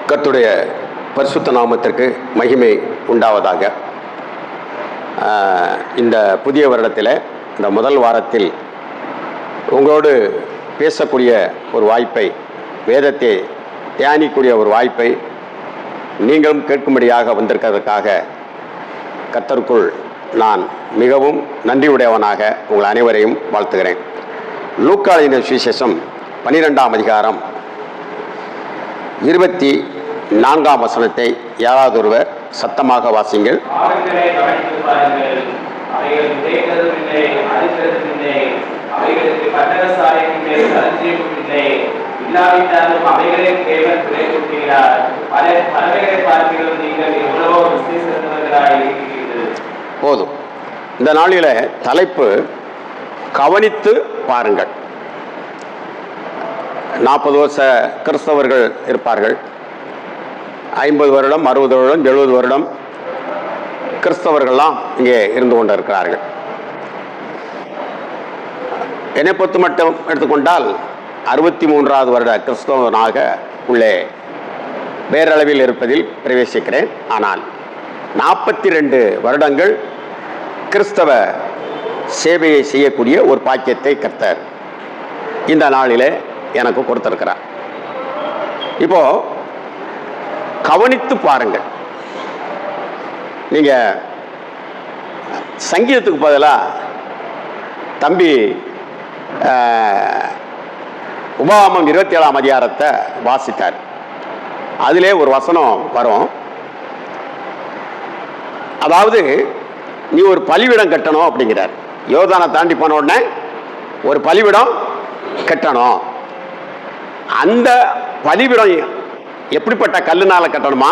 கர்த்தருடைய பரிசுத்த நாமத்திற்கு மகிமை உண்டாவதாக. இந்த புதிய வருடத்தில் இந்த முதல் வாரத்தில் உங்களோடு பேசக்கூடிய ஒரு வாய்ப்பை, வேதத்தை தியானிக்கூடிய ஒரு வாய்ப்பை நீங்களும் கேட்கும்படியாக வந்திருக்கிறதுக்காக கர்த்தருக்குள் நான் மிகவும் நன்றியுடையவனாக உங்கள் அனைவரையும் வாழ்த்துகிறேன். லூக்கா எழுதின சுவிசேஷம் 12ஆம் அதிகாரம் 24ஆம் வசனத்தை யாராவது ஒருவர் சத்தமாக வாசிங்கள். போதும். இந்த நாளில் தலைப்பு கவனித்து பாருங்கள். 40 வருஷ கிறிஸ்தவர்கள் இருப்பார்கள். 50 வருடம், 60 வருடம், 70 வருடம் கிறிஸ்தவர்கள்லாம் இங்கே இருந்து கொண்டு இருக்கிறார்கள். என்னை பொறுத்து மட்டும் எடுத்துக்கொண்டால் 63வது வருட கிறிஸ்தவனாக உள்ளே பேரளவில் இருப்பதில் பிரவேசிக்கிறேன். ஆனால் 42 வருடங்கள் கிறிஸ்தவ சேவையை செய்யக்கூடிய ஒரு பாக்கியத்தை கர்த்தர் இந்த நாளிலே எனக்கு கொடுத்திருக்கிறார். இப்போ கவனித்து பாருங்கள். நீங்க சங்கீதத்துக்கு பதிலாக தம்பி உபாகமம் 27ஆம் அதிகாரத்தை வாசித்தார். அதிலே ஒரு வசனம் வரும். அதாவது நீ ஒரு பலிவிடம் கட்டணும் அப்படிங்கிறார். யோர்தானை தாண்டி போன உடனே ஒரு பலிவிடம் கட்டணும். அந்த பலிவிடம் எப்படிப்பட்ட கல்லுனால கட்டணுமா?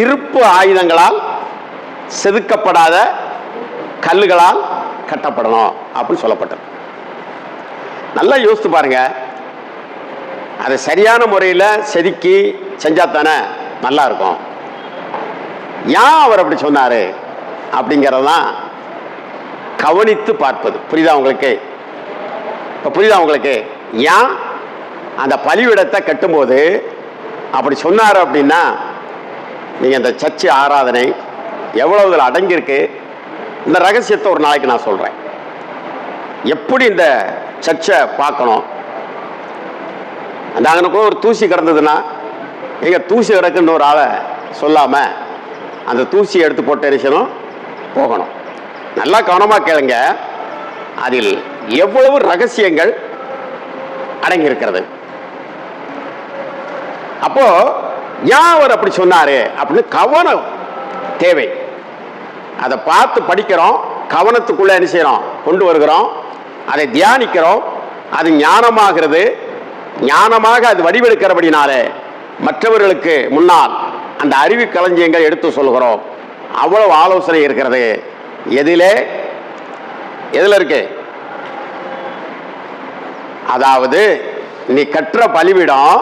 இருப்பு ஆயுதங்களால் செதுக்கப்படாத கல்லுகளால் கட்டப்படணும் அப்படின்னு சொல்லப்பட்டது. நல்லா யோசித்து பாருங்க. அதை சரியான முறையில் செதுக்கி செஞ்சா தானே நல்லா இருக்கும். ஏன் அவர் அப்படி சொன்னாரு அப்படிங்கிறதான் கவனித்து பார்ப்பது. புரியுதா உங்களுக்கு? இப்போ புரியுதா உங்களுக்கு? ஏன் அந்த பலிவிடத்தை கட்டும்போது அப்படி சொன்னார் அப்படின்னா, நீங்கள் இந்த சர்ச்சு ஆராதனை எவ்வளவு இதில் அடங்கியிருக்கு, இந்த ரகசியத்தை ஒரு நாளைக்கு நான் சொல்கிறேன். எப்படி இந்த சர்ச்சை பார்க்கணும். அந்த அங்கனுக்கும் ஒரு தூசி கிடந்ததுன்னா, எங்கள் தூசி கிடக்குன்னு ஒரு ஆளை சொல்லாமல் அந்த தூசியை எடுத்து போட்டு எரிசனும் போகணும். நல்லா கவனமாக கேளுங்க. அதில் எவ்வளவு ரகசியங்கள் அடங்கியிருக்கிறது. அப்போ ஏன் அவர் அப்படி சொன்னாரு அப்படின்னு கவனம் தேவை. அதை பார்த்து படிக்கிறோம், கவனத்துக்குள்ள என்ன செய்யறோம், கொண்டு வருகிறோம், அதை தியானிக்கிறோம். அது ஞானமாகிறது. ஞானமாக அது வடிவெடுக்கிறபடினாலே மற்றவர்களுக்கு முன்னால் அந்த அறிவு களஞ்சியங்கள் எடுத்து சொல்கிறோம். அவ்வளவு ஆலோசனை இருக்கிறது. எதுல இருக்கு? அதாவது நீ கற்ற பலிவிடம்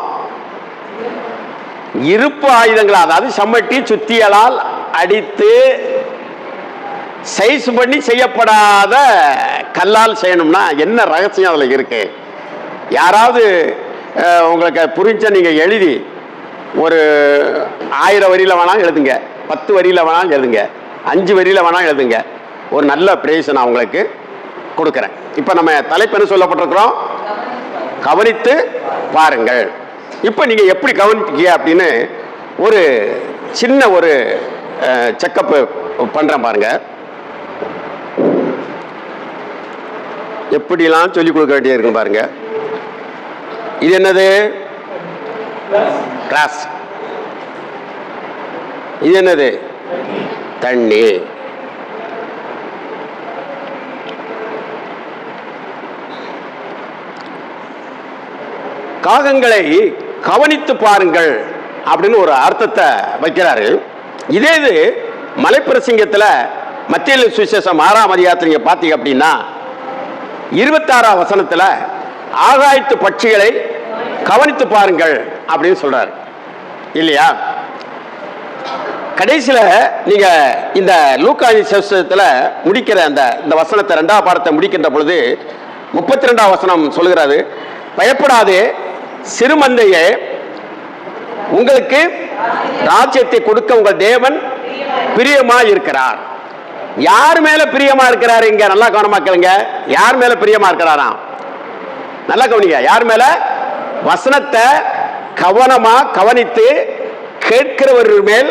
இருப்பு ஆயுதங்கள், அதாவது சம்மட்டி சுத்தியலால் அடித்து சைஸ் பண்ணி செய்யப்படாத கல்லால் செய்யணும்னா என்ன ரகசியம் அதில் இருக்கு? யாராவது உங்களுக்கு புரிஞ்ச நீங்க எழுதி ஒரு 1000 வரியில வேணாலும் எழுதுங்க, 10 வரியில வேணாலும் எழுதுங்க, 5 வரியில வேணாலும் எழுதுங்க. ஒரு நல்ல பிரைஸ் நான் உங்களுக்கு கொடுக்குறேன். இப்போ நம்ம தலைப்பு என்ன சொல்லப்பட்டிருக்கிறோம்? கவனித்து பாருங்கள். இப்போ நீங்க எப்படி கவனிப்பீங்க அப்படின்னு ஒரு சின்ன ஒரு செக்கப் பண்றேன் பாருங்க. எப்படிலாம் சொல்லிக் கொடுக்க வேண்டியது இருக்கு பாருங்க. இது என்னது? கிளாஸ். இது என்னது? தண்ணி. காகங்களை கவனித்து பாருங்கள் அப்படின்னு ஒரு அர்த்தத்தை வைக்கிறாரு. இதே இது மலைப்பிரசங்கத்தில் மத்தேயு சுவிசேஷம் 6ஆம் அதிகாரத்தில் நீங்க பார்த்தீங்க அப்படின்னா 26ஆம் வசனத்தில் ஆகாயத்து பட்சிகளை கவனித்து பாருங்கள் அப்படின்னு சொல்றாரு இல்லையா? கடைசியில் நீங்க இந்த லூக்கா சுவிசேஷத்தில் முடிக்கிற இந்த வசனத்தை 2ஆம் பாடத்தை முடிக்கின்ற பொழுது 32ஆம் வசனம் சொல்லுகிறாரு, பயப்படாதே சிறுமந்தையே உங்களுக்கு ராஜ்யத்தை கொடுக்க உங்கள் தேவன் பிரியமா இருக்கிறார். யார் மேல பிரியமா இருக்கிறாரு? இங்க நல்லா கவனமா கேளுங்க. யார் மேல பிரியமா இருக்கிறாராம்? நல்லா கவனிங்க. யார் மேல? வசனத்தை கவனமா கவனித்து கேட்கிறவர்கள் மேல்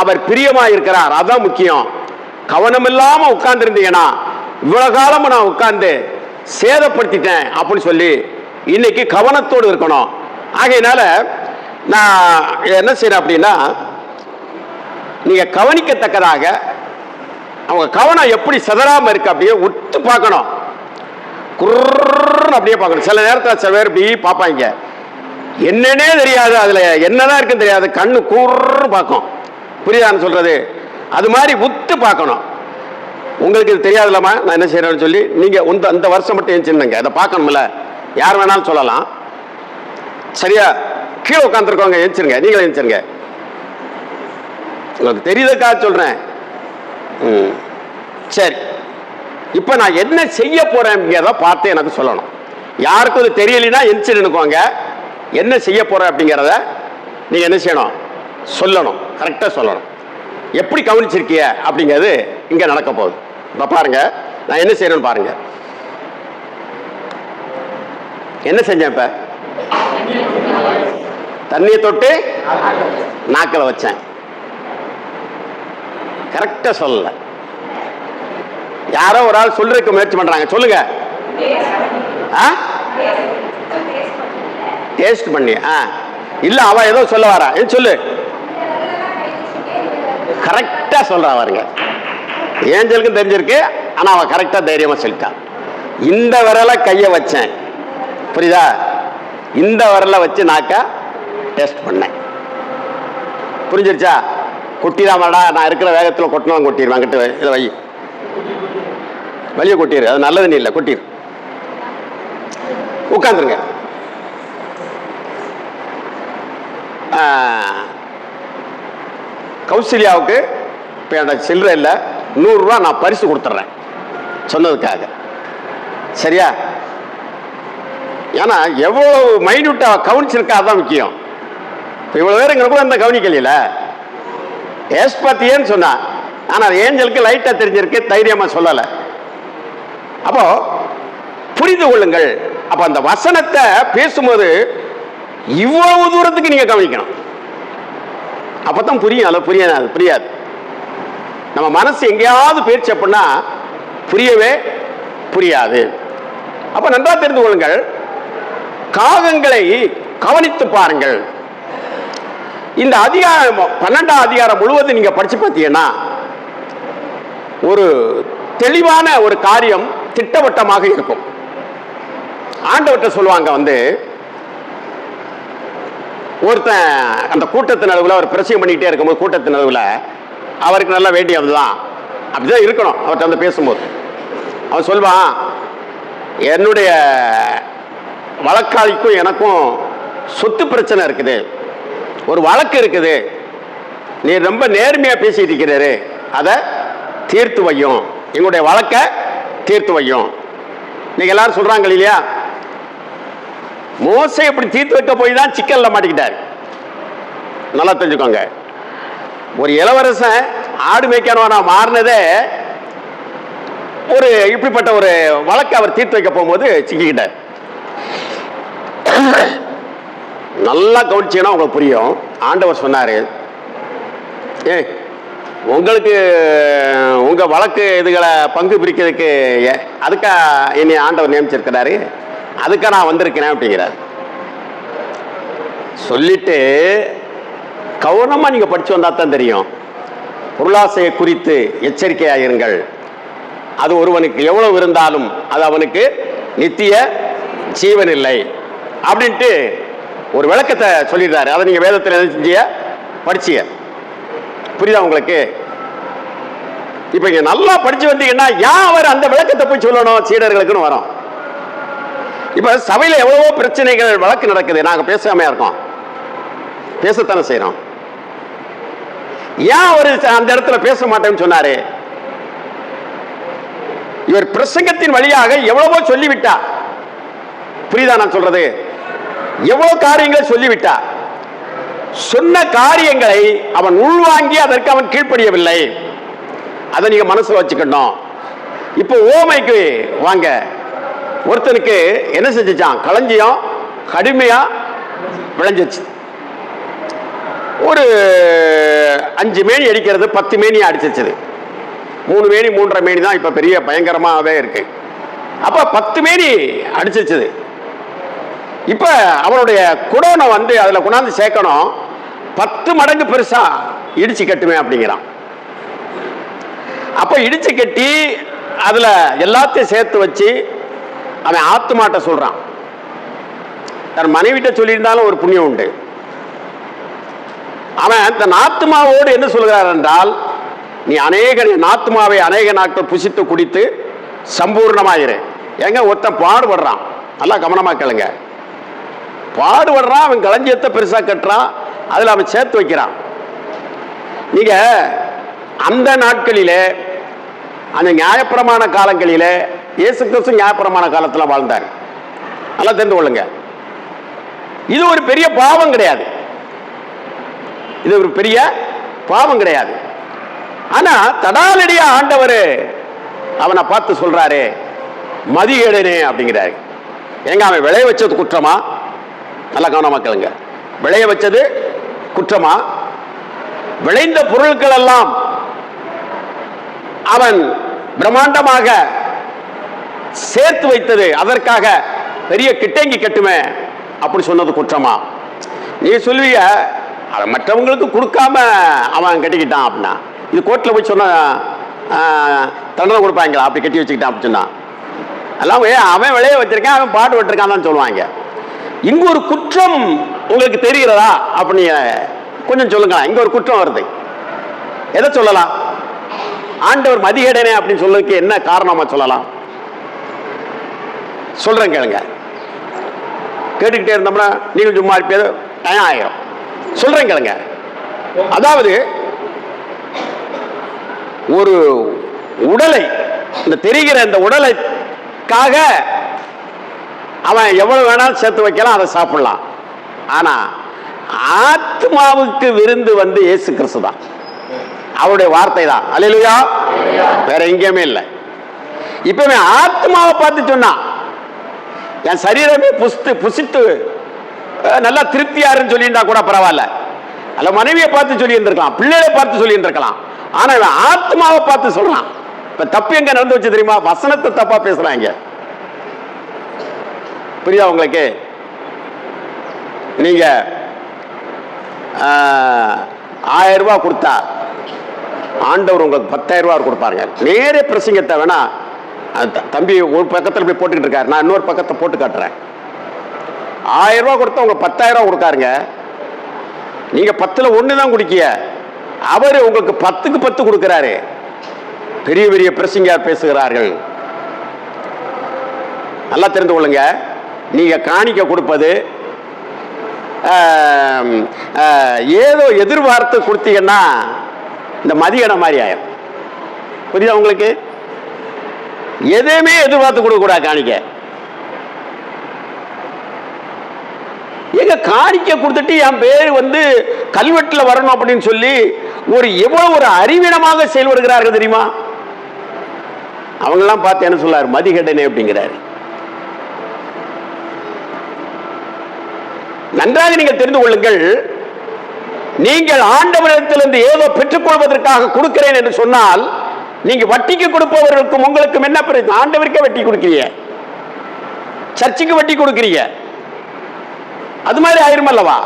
அவர் பிரியமா இருக்கிறார். அதான் முக்கியம். கவனம் இல்லாம உட்கார்ந்து இருந்தீங்கன்னா, இவ்வளவு காலம் நான் உட்கார்ந்து சேதப்படுத்திட்டேன் அப்படின்னு சொல்லி இன்னைக்கு கவனத்தோடு இருக்கணும். ஆகையினால நான் என்ன செய்யறேன் அப்படின்னா, நீங்க கவனிக்கத்தக்கதாக அவங்க கவனம் எப்படி சிதறாம இருக்கு அப்படியே ஒத்து பார்க்கணும். குர்ன்னு அப்படியே பார்க்கணும். சில நேரத்தில் சில பேர் இப்படி பார்ப்பாங்க, என்னன்னே தெரியாது, அதுல என்னதான் இருக்குன்னு தெரியாது, கண்ணு கூர்ன்னு பார்க்கும். புரியுதான்னு சொல்றது? அது மாதிரி உத்து பார்க்கணும். உங்களுக்கு இது தெரியாதுல்லம்மா நான் என்ன செய்யறேன்னு சொல்லி நீங்க அந்த வருஷம் மட்டும் ஏஞ்சிருந்தங்க அதை பார்க்கணும்ல. யார் வேணாலும் சொல்லலாம். சரியா? கீழே உட்காந்துருக்கோங்க, ஏஞ்சிருங்க. நீங்களே ஏஞ்சிருங்க. உங்களுக்கு தெரியுதுக்காக சொல்றேன். சரி, இப்ப நான் என்ன செய்ய போறேன் பார்த்து எனக்கு சொல்லணும். யாருக்கும் அது தெரியலனா எந்திரிச்சுக்கோங்க. என்ன செய்ய போற அப்படிங்கிறத நீங்க என்ன செய்யணும்? சொல்லணும். கரெக்டா சொல்லணும். எப்படி கவனிச்சிருக்கிய அப்படிங்கிறது இங்க நடக்க போகுது. இப்ப பாருங்க, நான் என்ன செய்யறேன்னு பாருங்க. என்ன செஞ்சேன்? இப்ப தண்ணியை தொட்டு நாக்கில் வச்சேன். கரெக்டா சொல்லல. யாரோ ஒரு ஆள் சொல்றதுக்கு முயற்சி பண்றாங்க. சொல்லுங்க. டேஸ்ட் பண்ணி இல்ல, அவ ஏதோ சொல்ல வரா. சொல்லு. கரெக்டா சொல்றா பாருங்க. ஏஞ்சலுக்கும் தெரிஞ்சிருக்கு, ஆனா அவ கரெக்டா தைரியமா சொல்லிட்டான். இந்த விரல கைய வச்சேன். புரியுதா? இந்த விரல வச்சு நாக்க டெஸ்ட் பண்ணேன். புரிஞ்சிருச்சா? கொட்டிடாமடா, நான் இருக்கிற வேகத்தில் கொட்டினாலும் கொட்டிடுவேன். கிட்ட இதை வை, வெளியே கொட்டிடு. அது நல்லதுன்னு இல்லை, கொட்டிடு. உட்காந்துருங்க. கௌசல்யாவுக்கு இப்போ எனக்கு சில்லறை இல்லை, 100 ரூபா நான் பரிசு கொடுத்துட்றேன் சொன்னதுக்காக. சரியா? ஏன்னா எவ்வளோ மைன்யூட்டா கவனிச்சிருக்கா அதான் முக்கியம். இப்போ இவ்வளோ பேருங்கிற கூட இந்த கவனிக்கல. ஏஸ் பார்த்தியேன்னு சொன்னா, ஆனால் ஏஞ்சலுக்கு லைட்டாக தெரிஞ்சிருக்கு, தைரியமாக சொல்லலை. அப்போ புரிந்து கொள்ளுங்கள். அப்போ அந்த வசனத்தை பேசும்போது இவ்வளவு தூரத்துக்கு நீங்க கவனிக்கணும். அப்பதான் புரியும். அல்ல புரியாது. நம்ம மனசு எங்கேயாவது போயிடுச்சு அப்படின்னா புரியவே புரியாது. அப்ப நன்றா தெரிந்து கொள்ளுங்கள். காகங்களை கவனித்து பாருங்கள். இந்த அதிகாரம் 12ஆம் அதிகாரம் முழுவதும் நீங்க படிச்சு பார்த்தீங்கன்னா ஒரு தெளிவான ஒரு காரியம் திட்டவட்டமாக இருக்கும். ஆண்டவர்கிட்ட சொல்லுவாங்க, ஒருத்தன் அந்த கூட்டத்தின் நடுவில் அவர் பிரச்சனை பண்ணிக்கிட்டே இருக்கும்போது கூட்டத்தின் நடுவில் அவருக்கு நல்லா வேண்டியதுதான் அப்படிதான் இருக்கணும். அவர்கிட்ட பேசும்போது அவன் சொல்வான், என்னுடைய வழக்காளிக்கும் எனக்கும் சொத்து பிரச்சனை இருக்குது, ஒரு வழக்கு இருக்குது, நீ ரொம்ப நேர்மையா பேசிட்டு இருக்கிறாரு, அதை தீர்த்து வையும், எங்களுடைய வழக்கை தீர்த்து வையும். நீங்க எல்லாரும் சொல்றாங்க இல்லையா, மோசே இப்படி தீர்த்து வைக்க போய் தான் சிக்கல்ல மாட்டிக்கிட்டார். நல்லா தெரிஞ்சுக்கோங்க. ஒரு இளவரசன் ஆடு மேய்க்கானவனா மாறினதே ஒரு இப்படிப்பட்ட ஒரு வழக்கை அவர் தீர்த்து வைக்க போகும்போது சிக்கிக்கிட்டார். நல்லா கவனிச்சீங்கன்னா உங்களுக்கு புரியும். ஆண்டவர் சொன்னாரு, உங்களுக்கு உங்க வழக்கு இதுகளை பங்கு பிரிக்கிறதுக்கு அதுக்கா என்னை ஆண்டவர் நியமிச்சிருக்கிறாரு, அதுக்காக நான் வந்திருக்கிறேன் அப்படிங்கிறார். சொல்லிட்டு கவனமா நீங்க படிச்சு வந்தா தான் தெரியும். பொருளாசையை குறித்து எச்சரிக்கையாயிருங்கள், அது ஒருவனுக்கு எவ்வளவு இருந்தாலும் அது அவனுக்கு நித்திய ஜீவன் இல்லை அப்படின்ட்டு ஒரு விளக்கத்தை சொல்லிடுறாரு. அதை நீங்க வேதத்தில் என்ன செஞ்சிய படிச்சிய. புரியுதா உங்களுக்கு? இப்ப இங்க நல்லா படிச்சு வந்தீங்கன்னா ஏன் அவர் அந்த விளக்கத்தை போய் சொல்லணும் சீடர்களுக்குன்னு வரும். இப்ப சபையில எவ்வளவோ பிரச்சனைகள் வழக்கு நடக்குது, நாங்க பேசாம இருக்கோம், பேசத்தானே செய்யறோம். ஏன் அவர் அந்த இடத்துல பேச மாட்டேன்னு சொன்னாரு? இவர் பிரசங்கத்தின் வழியாக எவ்வளவோ சொன்ன காரியங்களை அவன் உள்வாங்கி அதற்கு அவன் கீழ்ப்படியவில்லை. அதை நீங்க மனசுல வச்சுக்கணும். இப்போ ஓமைக்கு வாங்க. ஒருத்தனுக்கு என்ன செஞ்சான்? களஞ்சியம் கடுமையா விளைஞ்சிச்சு. ஒரு 5 மேனி அடிக்கிறது 10 மேனி அடிச்சிச்சு. 3 மேனி 3.5 மேனி தான் இப்ப பெரிய பயங்கரமாவே இருக்கு. அப்ப 10 மேனி அடிச்சிச்சு. இப்ப அவனுடைய குடோனை வந்து அதுல கொண்டாந்து சேர்க்கணும். 10 மடங்கு பெருசா இடிச்சு கட்டுவேன் அப்படிங்கிறான். அப்ப இடிச்சு கட்டி அதுல எல்லாத்தையும் சேர்த்து வச்சு அவன் ஆத்துமாட்ட சொல்றான். தன் மனைவிட்ட சொல்லியிருந்தாலும் ஒரு புண்ணியம் உண்டு. அவன் தன் ஆத்மாவோடு என்ன சொல்கிறார் என்றால், நீ ஆத்மாவை அநேக நாட்கள் புசித்து குடித்து சம்பூர்ணமாயிரு. எங்க ஒருத்தன் பாடுபடுறான், நல்லா கவனமா கேளுங்க. பாடுபடுறான், அவன் களஞ்சியத்தை பெருசா கட்டுறான், அதுல அவன் சேர்த்து வைக்கிறான். நீங்க அந்த நாட்களிலே, அந்த நியாயப்பிரமாண காலங்களிலே, இயேசு கிறிஸ்து நியாயப்பிரமாண காலத்துல வாழ்ந்தார். நல்லா தெரிந்து கொள்ளுங்க. இது ஒரு பெரிய பாவம் கிடையாது. இது ஒரு பெரிய பாவம் கிடையாது. ஆனா தடாலடியா ஆண்டவர் அவனை பார்த்து சொல்றாரு, மதிகேடனே அப்படிங்கிறாரு. எங்க அவன் விளைய வச்சது குற்றமா? நல்லா கவனமா கேளுங்க. விளைய வச்சது குற்றமா? விளைந்த பொருட்கள் எல்லாம் அவன் பிரம்மாண்டமாக சேர்த்து வைத்தது, அதற்காக பெரிய கிட்டங்கி கட்டுமே அப்படி சொன்னது குற்றமா? நீ சொல்லுவீங்க, அதை மற்றவங்களுக்கு கொடுக்காம அவன் கட்டிக்கிட்டான் அப்படின்னா, இது கோர்ட்டில் போய் சொன்ன தண்டனை கொடுப்பாங்களா? அப்படி கட்டி வச்சுக்கிட்டான் அப்படி சொன்னா எல்லாம் அவன் விளைய வச்சிருக்கான், அவன் பாடு விட்டுருக்கான் தான் சொல்லுவாங்க. இங்க ஒரு குற்றம் உங்களுக்கு தெரிகிறதா அப்படின்னு கொஞ்சம் சொல்லுங்களா. இங்க ஒரு குற்றம் வருது. எதை சொல்லலாம்? ஆண்டவர் மதிகேடனே அப்படின்னு சொல்றதுக்கு என்ன காரணமா சொல்லலாம்? சொல்றேன் கேளுங்க. கேட்டுக்கிட்டே இருந்தோம்னா நீங்க சும்மா இருப்பது டயம் ஆயிரும். சொல்றேன் கேளுங்க. அதாவது ஒரு உடலை, இந்த தெரிகிற இந்த உடலைக்காக அவன் எவ்வளவு வேணாலும் சேர்த்து வைக்கலாம், அதை சாப்பிடலாம். ஆனா ஆத்மாவுக்கு விருந்து வந்து இயேசு கிறிஸ்து தான், அவருடைய வார்த்தை தான். அல்லேலூயா. வேற எங்கேயுமே இல்லை. இப்ப ஆத்மாவை பார்த்து சொன்னா, என் சரீரமே புசித்து நல்லா திருப்தியாருன்னு சொல்லியிருந்தா கூட பரவாயில்ல. அல்ல மனைவியை பார்த்து சொல்லி இருந்திருக்கலாம், பிள்ளைகளை பார்த்து சொல்லி இருந்திருக்கலாம். ஆனா இவன் ஆத்மாவை பார்த்து சொல்றான். இப்ப தப்பு எங்க நடந்து வச்சு தெரியுமா? வசனத்தை தப்பா பேசுறாங்க. புரியுதா உங்களுக்கு? நீங்க 1000 ரூபாய் கொடுத்தா ஆண்டவர் உங்களுக்கு 10,000 ரூபாய் கொடுப்பாருங்க. நேர பிரசங்கத்தை வேணா தம்பி ஒரு பக்கத்தில் போய் போட்டுக்கிட்டு இருக்காரு, நான் இன்னொரு பக்கத்தை போட்டு காட்டுறேன். 1000 ரூபாய் கொடுத்தா உங்க 10,000 ரூபாய் கொடுக்காருங்க. நீங்க 10ல் 1 தான் குடிக்கிய, அவரு உங்களுக்கு 10க்கு 10 கொடுக்கிறாரு. பெரிய பெரிய பிரசங்கியார் பேசுகிறார்கள். நல்லா தெரிந்து கொள்ளுங்க. நீங்க காணிக்க கொடுப்பது ஏதோ எதிர்பார்த்து கொடுத்தீங்கன்னா இந்த மதியான மாதிரி ஆயிரும். புரியுதா உங்களுக்கு? எதையுமே எதிர்பார்த்து கொடுக்க கூடாது காணிக்க. எங்க காணிக்க கொடுத்துட்டு என் பேர் வந்து கல்வெட்டுல வரணும் அப்படின்னு சொல்லி எவ்வளவு ஒரு அறிவீனமாக செயல்படுகிறார்கள் தெரியுமா? அவங்கெல்லாம் பார்த்து என்ன சொல்லாரு? மதிகேடனே அப்படிங்கிறாரு. நன்றாக நீங்கள் தெரிந்து கொள்ளுங்கள். நீங்கள் ஆண்டவரிடத்திலிருந்து ஏதோ பெற்றுக் கொள்வதற்காக கொடுக்கிறேன் என்று சொன்னால், நீங்க வட்டிக்கு கொடுப்பவர்களுக்கும் உங்களுக்கும் என்ன பிரச்சனை? ஆண்டவருக்கே வட்டி கொடுக்கிறீங்க, சர்ச்சுக்கு வட்டி கொடுக்கிறீங்க, அது மாதிரி ஆயிரும் அல்லவா?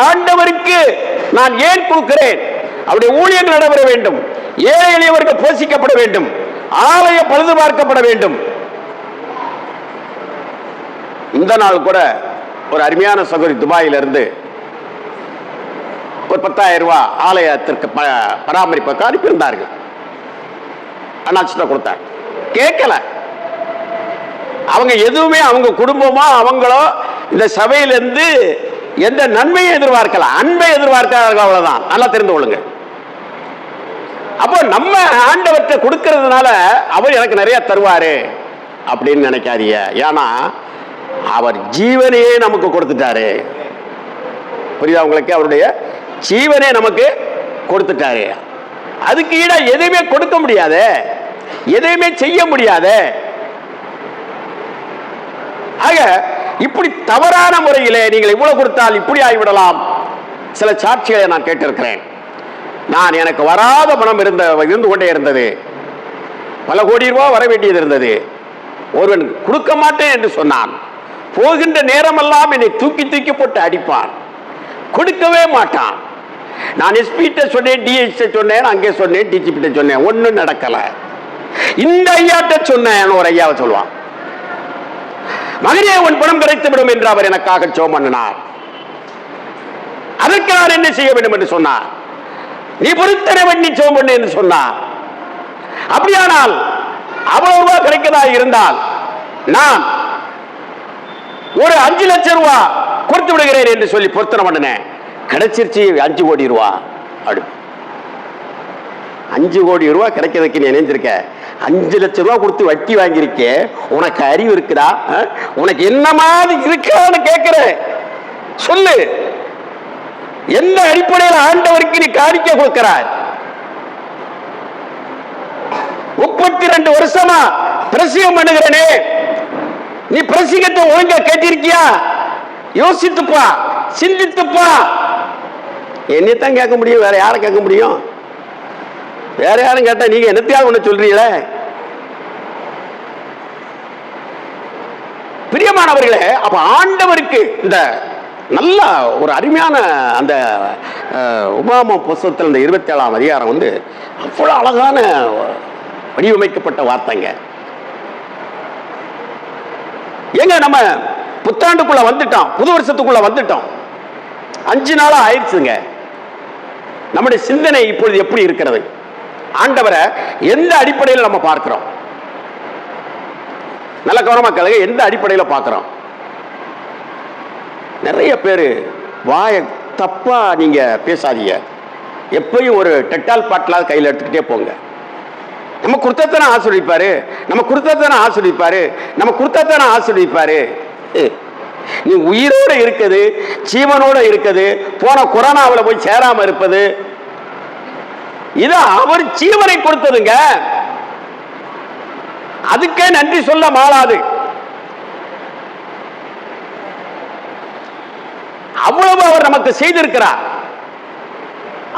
ஆண்டவருக்கு நான் ஏன் கொடுக்கிறேன்? அவருடைய ஊழியங்கள் நடைபெற வேண்டும், ஏழை எளியவர்கள் போஷிக்கப்பட வேண்டும், ஆலய பழுது பார்க்கப்பட வேண்டும். இந்த நாள் கூட ஒரு அருமையான சகோதரி துபாயில இருந்து ஒரு 10,000 ரூபாய் ஆலயத்திற்கு பராமரிப்புக்கு அனுப்பியிருந்தார்கள். அண்ணாச்சிட்ட கொடுத்தார். கேட்கல. அவங்க எதுவுமே அவங்க குடும்பமோ அவங்களோ இந்த சபையிலிருந்து எந்த நன்மையை எதிர்பார்க்கல, அன்பை எதிர்பார்க்கிறார்கள், அவ்வளவுதான். நல்லா தெரிந்து கொள்ளுங்க. அப்போ நம்ம ஆண்டவர்கிட்ட கொடுக்கிறதுனால அவர் எனக்கு நிறைய தருவாரு அப்படின்னு நினைக்காதீங்க. ஏன்னா அவர் ஜீவனையே நமக்கு கொடுத்துட்டாரு. புரியுதா உங்களுக்கு? அவருடைய ஜீவனே நமக்கு கொடுத்துட்டாரு. அதுக்கு ஈடா எதையுமே கொடுக்க முடியாது, எதையுமே செய்ய முடியாது. ஆக இப்படி தவறான முறையிலே நீங்கள் இவ்வளவு கொடுத்தால் இப்படி ஆகிவிடலாம். சில சாட்சிகளை நான் கேட்டிருக்கிறேன். நான் எனக்கு வராத பணம் இருந்து கொண்டே இருந்தது. பல கோடி ரூபாய் வர வேண்டியது இருந்தது. ஒருவன் கொடுக்க மாட்டேன் என்று சொன்னான். போகின்ற நேரமெல்லாம் என்னை தூக்கி தூக்கி போட்டு அடிப்பான், கொடுக்கவே மாட்டான். நான் எஸ்பிட்ட சொன்னேன், டிஎஸ்ட சொன்னேன், அங்கே சொன்னேன், டிஜிபிட்ட சொன்னேன், ஒன்னும் நடக்கல. இந்த ஐயாட்ட சொன்னேன், ஒரு ஐயாவை சொல்லுவான், மகனே உன் பணம் கிடைத்து விடும் என்று அவர் எனக்காக ஜெபம் பண்ணினார். அதற்கு நான் என்ன செய்ய வேண்டும் என்று சொன்னார். நீ பொருத்தனை பண்ணி ஜெபம் பண்ணு என்று சொன்னார். அப்படியானால் அவ்வளவு ரூபாய் கிடைக்கதா இருந்தால் நான் ஒரு 5 லட்சம் ரூபாய் கொடுத்து விடுகிறேன் என்று சொல்லி பொருத்தனை பண்ணினேன். கிடைச்சிருச்சு 5 கோடி ரூபாய். 5 கோடி ரூபாய் கிடைக்கிறதுக்கு நீ நினைஞ்சிருக்க, 5 லட்சம் ரூபாய் கொடுத்து வட்டி வாங்கியிருக்க. உனக்கு அறிவு இருக்குதா? உனக்கு என்ன மாதிரி இருக்கான்னு கேட்கிறேன், சொல்லு. எந்த அடிப்படையில் ஆண்டவருக்கு நீ காணிக்க கொடுக்கிறாய்? 32 வருஷமா பிரசங்கம் பண்ணுகிறனே, நீ பிரசங்கத்தை ஒழுங்கா கேட்டிருக்கியா? யோசித்துப்பா, சிந்தித்துப்பா. என்னத்தான் கேட்க முடியும், வேற யாரை கேட்க முடியும்? வேற யாரும் கேட்டா நீங்க என்னத்தையாவது ஒண்ணு சொல்றீங்களே. பிரியமானவர்களே, அப்ப ஆண்டவருக்கு இந்த நல்ல ஒரு அருமையான அந்த உபாம புஸ்தகத்தில் இந்த 27ஆம் அதிகாரம் அவ்வளவு அழகான வடிவமைக்கப்பட்ட வார்த்தைங்க. எங்க நம்ம புத்தாண்டுக்குள்ள வந்துட்டோம், புது வருஷத்துக்குள்ள வந்துட்டோம். 5 நாளா ஆயிடுச்சுங்க. நம்முடைய சிந்தனை இப்பொழுது எப்படி இருக்கிறது? ஆண்டவரை எந்த அடிப்படையில் நம்ம பார்க்கிறோம்? நல்ல கவனமா கேளுங்க. எந்த அடிப்படையில் பார்க்கிறோம்? நிறைய பேர் வாய தப்பா நீங்க பேசாதீங்க. எப்பயும் ஒரு டெட்டால் பாட்டிலாவது கையில் எடுத்துக்கிட்டே போங்க. நம்ம கொடுத்தாத்தானே ஆசீர்வதிப்பாரு, நம்ம கொடுத்தாத்தானே ஆசீர்வதிப்பாரு, நம்ம கொடுத்தாத்தானே ஆசீர்வதிப்பாரு. நீ உயிரோட இருக்குது, ஜீவனோட இருக்குது, போன கொரோனாவில் போய் சேராம இருப்பது, இது அவர் ஜீவனை கொடுத்ததுங்க. அதுக்கே நன்றி சொல்ல மாளாது. அவ்வளவு அவர் நமக்கு செய்திருக்கிறார்.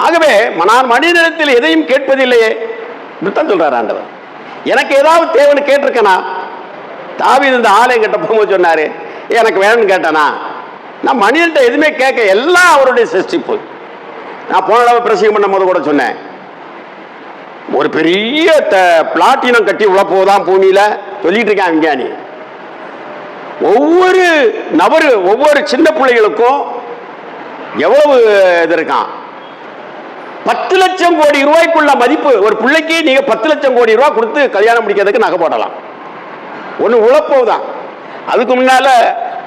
ஆகவே நான் மனிதனிடத்தில் எதையும் கேட்பதில்லையே சொல்றார் ஆண்டவர். எனக்கு ஏதாவது தேவைன்னு கேட்டிருக்கேனா? தாவீது இந்த ஆலயம் கட்ட போகும்போது சொன்னாரு, எனக்கு வேணும்னு கேட்டானா? நான் மனிதன்ட்ட எதுவுமே கேட்க, எல்லாம் அவருடைய சிருஷ்டிப்பு. நான் போன தடவை பிரசங்கம் பண்ணும் போது கூட சொன்னேன், ஒரு பெரிய பிளாட்டினம் கட்டி உழப்போதான் பூமியில சொல்லிட்டு இருக்கான் விஞ்ஞானி. ஒவ்வொரு நபரு, ஒவ்வொரு சின்ன பிள்ளைகளுக்கும் எவ்வளவு இது இருக்கான்? 10 லட்சம் கோடி ரூபாய்க்குள்ள மதிப்பு. ஒரு பிள்ளைக்கு நீங்க 10 லட்சம் கோடி ரூபாய் கொடுத்து கல்யாணம் முடிக்கிறதுக்கு நகை போடலாம். ஒண்ணு உழப்போதான். அதுக்கு முன்னால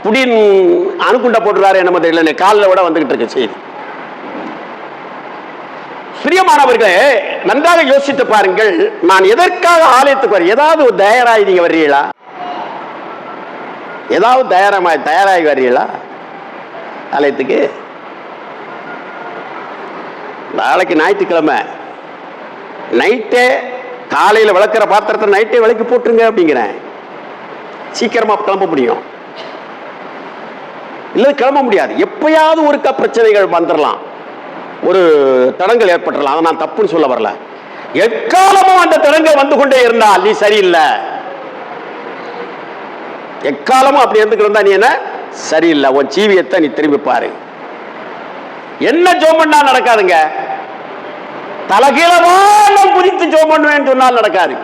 புடின் அணுகுண்ட போட்டுறாரு நம்ம தெரியல, காலில் விட வந்துகிட்டு இருக்கு செய்தி. பிரியமானவர்களே, நன்றாக யோசித்து பாருங்கள். நான் எதற்காக ஆலயத்துக்கு வர? ஏதாவது ஒரு தயாராகி நீங்க வர்றீங்களா? ஏதாவது தயாராகி வர்றீங்களா ஆலயத்துக்கு? நாளைக்கு ஞாயிற்றுக்கிழமை நைட்டே காலையில் விளக்குற பாத்திரத்தை நைட்டே விளக்கி போட்டுருங்க அப்படிங்கிறேன். சீக்கிரமா கிளம்ப முடியும், இல்லை கிளம்ப முடியாது. எப்பயாவது ஒருக்கா பிரச்சனைகள் வந்துடலாம், ஒரு தடங்கள் ஏற்பட்டுடலாம். அதை நான் தப்புன்னு சொல்ல வரல. எக்காலமும் அந்த தடங்கள் வந்து கொண்டே இருந்தால் நீ சரியில்லை. எக்காலமும் அப்படி இருந்துக்கிட்டு நீ என்ன சரியில்லை. உன் ஜீவியத்தை நீ திரும்பி பாரு. என்ன ஜெபம் பண்ணா நடக்காதுங்க. தலகீழமாக குதித்து ஜெபம் பண்ணுவேன் சொன்னால் நடக்காது.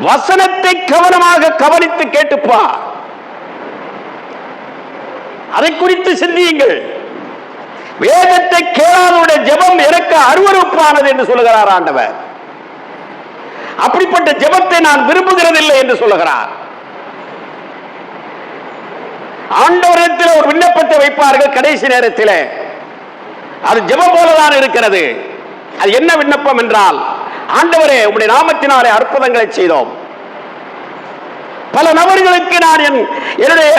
வசனத்தை கவனமாக கவனித்து கேட்டுப்பா, அதை குறித்து சிந்தியுங்கள். வேதத்தை கேளாதவருடைய ஜெபம் எனக்கு அருவருப்பானது என்று சொல்லுகிறார் ஆண்டவர். அப்படிப்பட்ட ஜெபத்தை நான் விரும்புகிறதில்லை என்று சொல்லுகிறார். ஆண்டவரிடத்தில் ஒரு விண்ணப்பத்தை வைப்பார்கள் கடைசி நேரத்தில். அது ஜெபம் போலதான் இருக்கிறது. அது என்ன விண்ணப்பம் என்றால், ஆண்டவரே உம்முடைய நாமத்தினாலே அற்புதங்களை செய்தோம். பல நபர்களுக்கு நான் என்னுடைய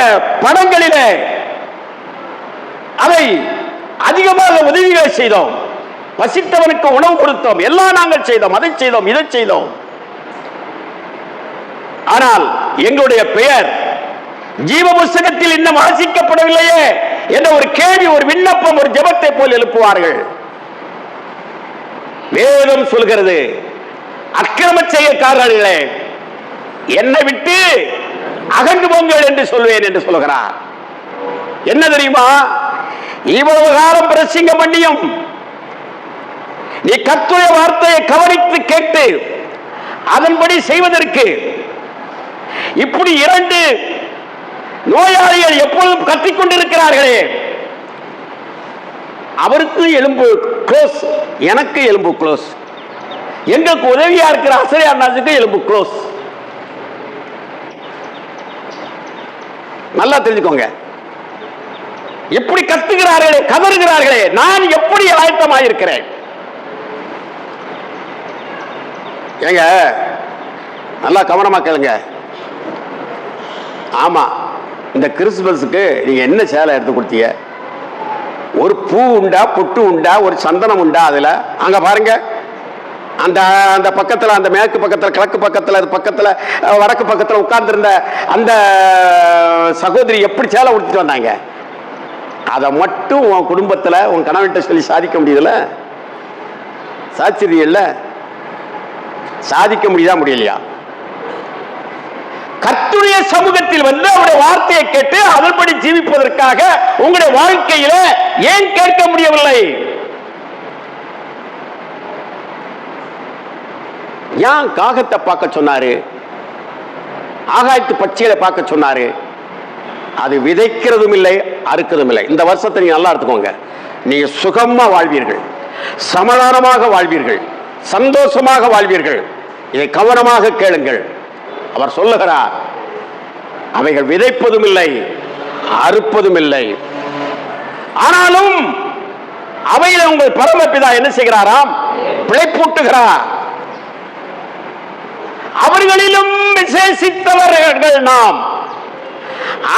படங்களிலே அதை அதிகமாக உதவிகளை செய்தோம், பசித்தவனுக்கு உணவு கொடுத்தோம், எல்லாம் நாங்கள் செய்தோம், அதை செய்தோம், இதை செய்தோம். ஆனால் எங்களுடைய பெயர் ஜீவ புஸ்தகத்தில் இன்னும் வாசிக்கப்படவில்லையே என்ற ஒரு கேள்வி, ஒரு விண்ணப்பம், ஒரு ஜெபத்தை போல் எழுப்புவார்கள். வேதம் சொல்கிறது, அக்கிரம செய்யக்காரர்களே என்னை விட்டு அகன்று போங்கள் என்று சொல்வேன் என்று சொல்கிறார். என்ன தெரியுமா, இவ்வளவு காலம் பிரசங்கம் பண்ணியும் நீ கர்த்தருடைய வார்த்தையை கவனித்து கேட்டு அதன்படி செய்வதற்கு இப்படி இரண்டு நோயாளிகள் எப்பொழுதும் கத்திக் கொண்டிருக்கிறார்களே, அவருக்கு எலும்பு க்ளோஸ், எனக்கு எலும்பு க்ளோஸ், எங்களுக்கு உதவியா இருக்கிற அசையானாசுக்கு எலும்பு க்ளோஸ். நல்லா தெரிஞ்சுக்கோங்க. எப்படி கத்துகிறார்களே, கதறுகிறார்களே, நான் எப்படி ஆயத்தமாயிருக்கிறேன். ஏங்க நல்லா கவனமா கேளுங்க. ஆமா, இந்த கிறிஸ்துமஸுக்கு நீங்க என்ன சேலை எடுத்து கொடுத்தீங்க? ஒரு பூ உண்டா, பொட்டு உண்டா, ஒரு சந்தனம் உண்டா? அதுல அங்க பாருங்க, அந்த அந்த பக்கத்துல, அந்த மேற்கு பக்கத்துல, கிழக்கு பக்கத்துல, பக்கத்துல வடக்கு பக்கத்துல உட்கார்ந்து இருந்த அந்த சகோதரி எப்படி சேலை உடுத்திட்டு வந்தாங்க? அதை மட்டும் உன் குடும்பத்துல உன் கணவன்கிட்ட சொல்லி சாதிக்க முடியல? சாதிச்சிருக்கீல்ல? சாதிக்க முடியுதா, முடியலையா? கர்த்தருடைய சமூகத்தில் வந்து அவருடைய வார்த்தையை கேட்டு அதன்படி ஜீவிப்பதற்காக உங்களுடைய வாழ்க்கையில ஏன் கேட்க முடியவில்லை? ஏன் காகத்தை பார்க்க சொன்னாரு, ஆகாயத்து பட்சிகளை பார்க்க சொன்னாரு? அது விதைக்கிறதும் இல்லை, அறுக்கிறதும் இல்லை. இந்த வருஷத்தை நீங்க நல்லா எடுத்துக்கோங்க. நீங்க சுகமா வாழ்வீர்கள், சமாதானமாக வாழ்வீர்கள், சந்தோஷமாக வாழ்வீர்கள். இதை கவனமாக கேளுங்கள். அவர் சொல்லுகிறார், அவைகள் விதைப்பதும் இல்லை, அறுப்பதும் இல்லை. ஆனாலும் அவையில் உங்கள் பரமபிதா என்ன செய்கிறாராம்? பிழைப்பூட்டுகிறார். அவர்களிலும் விசேஷித்தவர்கள் நாம்.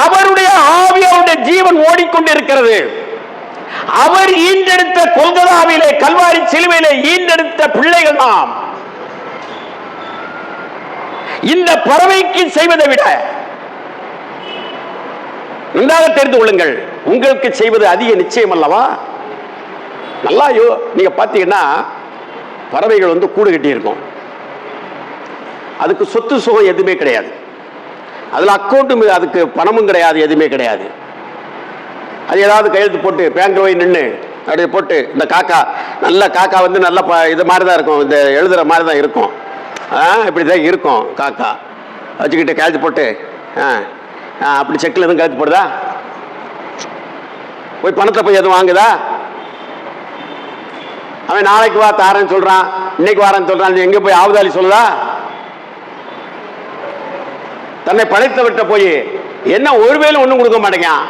அவருடைய ஆவி, அவருடைய ஜீவன் ஓடிக்கொண்டிருக்கிறது. அவர் ஈண்டெடுத்த கொல்கதாவிலே, கல்வாரி சிலுவையிலே ஈண்டெடுத்த பிள்ளைகள் நாம். இந்த பறவைக்கு செய்வதை விட நன்றாக தெரிந்து கொள்ளுங்கள், உங்களுக்கு செய்வது அதிக நிச்சயம் அல்லவா? நல்லா நீங்க பாத்தீங்கன்னா, பறவைகள் வந்து கூடு கட்டி இருக்கும். அதுக்கு சொத்து சுகம் எதுவுமே கிடையாது, அதுல அக்கௌண்ட்டும், அதுக்கு பணமும் கிடையாது, எதுவுமே கிடையாது. அது ஏதாவது கையெழுத்து போட்டு பேங்க்ல போய் நின்று அப்படியே போட்டு, இந்த காக்கா நல்ல காக்கா வந்து நல்ல இது மாதிரி தான் இருக்கும், இந்த எழுதுற மாதிரி தான் இருக்கும், இப்படிதான் இருக்கும் காக்கா வச்சுக்கிட்டு கையெழுத்து போட்டு, அப்படி செக்கில் எதுவும் கையெழுத்து போடுதா? போய் பணத்தை போய் எதுவும் வாங்குதா? அவன் நாளைக்கு வா தாரன்னு சொல்றான், இன்னைக்கு வாரன்னு சொல்றான், எங்க போய் ஆவுதாலி சொல்லுதா? தன்னை படைத்தவர்கிட்ட போய் என்ன ஒருவேளை ஒண்ணும் கொடுக்க மாட்டேங்கான்.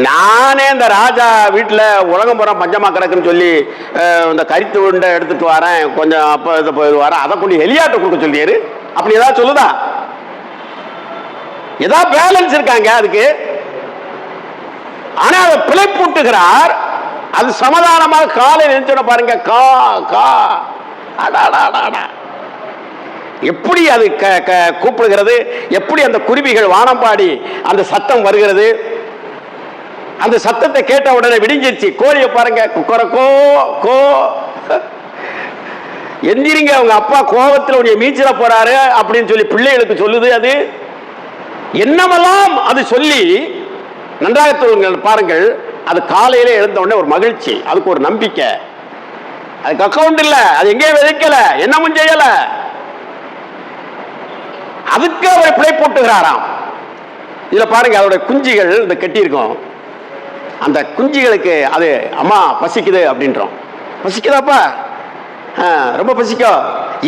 நானே இந்த ராஜா வீட்டில் உலகம் புறம் பஞ்சமா கிடக்குன்னு சொல்லி இந்த கரித்து உண்டை எடுத்துட்டு வரேன், கொஞ்சம் அப்போ இதை போய் வரேன், அதை கொண்டு எலியாட்ட கொடுக்க சொல்லியாரு. அப்படி ஏதாவது சொல்லுதா? ஏதாவது பேலன்ஸ் இருக்காங்க அதுக்கு? ஆனா அதை பிழைப்பூட்டுகிறார். அது சமாதானமாக காலை நினைச்சோட பாருங்க, கா கா அடாடா, எப்படி அது கூப்பிடுகிறது, எப்படி அந்த குருவிகள் வானம்பாடி அந்த சத்தம் வருகிறது. அந்த சத்தத்தை கேட்ட உடனே விடிஞ்சிருச்சு. கோழியை பாருங்க, குக்கரக்கோ கோ, எந்திரிங்க, அவங்க அப்பா கோபத்தில் உடைய மீச்சில போறாரு அப்படின்னு சொல்லி பிள்ளைகளுக்கு சொல்லுது. அது என்னமெல்லாம் அது சொல்லி நன்றாக பாருங்கள். அது காலையில எழுந்த உடனே ஒரு மகிழ்ச்சி, அதுக்கு ஒரு நம்பிக்கை. அதுக்கு அக்கௌண்ட் இல்ல, அது எங்கேயும் விதைக்கல, என்னமும் செய்யல. அதுக்கு அவர் பிழை போட்டுகிறாராம். இதுல பாருங்க, அதோட குஞ்சுகள் இந்த கட்டி இருக்கும். அந்த குஞ்சுகளுக்கு அது அம்மா பசிக்குது அப்படின்றோம். பசிக்குதாப்பா? ரொம்ப பசிக்கும்,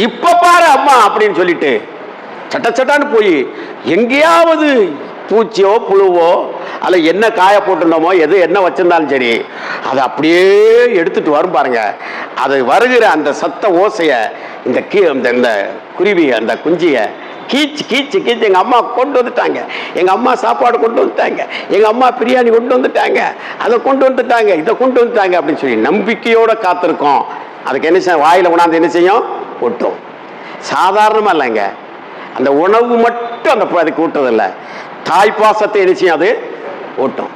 இப்ப பாரு அம்மா அப்படின்னு சொல்லிட்டு சட்ட சட்டான்னு போய் எங்கேயாவது பூச்சியோ புழுவோ அல்ல என்ன காய போட்டுருந்தோமோ எது என்ன வச்சிருந்தாலும் சரி, அதை அப்படியே எடுத்துட்டு வரும் பாருங்க. அது வருகிற அந்த சத்த ஓசைய இந்த குருவி அந்த குஞ்சிய கீச்சு கீச்சு கீச்சு எங்கள் அம்மா கொண்டு வந்துட்டாங்க, எங்கள் அம்மா சாப்பாடு கொண்டு வந்துட்டாங்க, எங்கள் அம்மா பிரியாணி கொண்டு வந்துட்டாங்க, அதை கொண்டு வந்துட்டாங்க, இதை கொண்டு வந்துட்டாங்க அப்படின்னு சொல்லி நம்பிக்கையோடு காத்திருக்கோம். அதுக்கு என்ன செய்யும்? வாயில் உணாந்து என்ன செய்யும்? ஒட்டும். சாதாரணமாக இல்லைங்க, அந்த உணவு மட்டும் அந்த அதுக்கு ஊட்டுறதில்லை, தாய்ப்பாசத்தை என்ன செய்யும்? அது ஊட்டும்.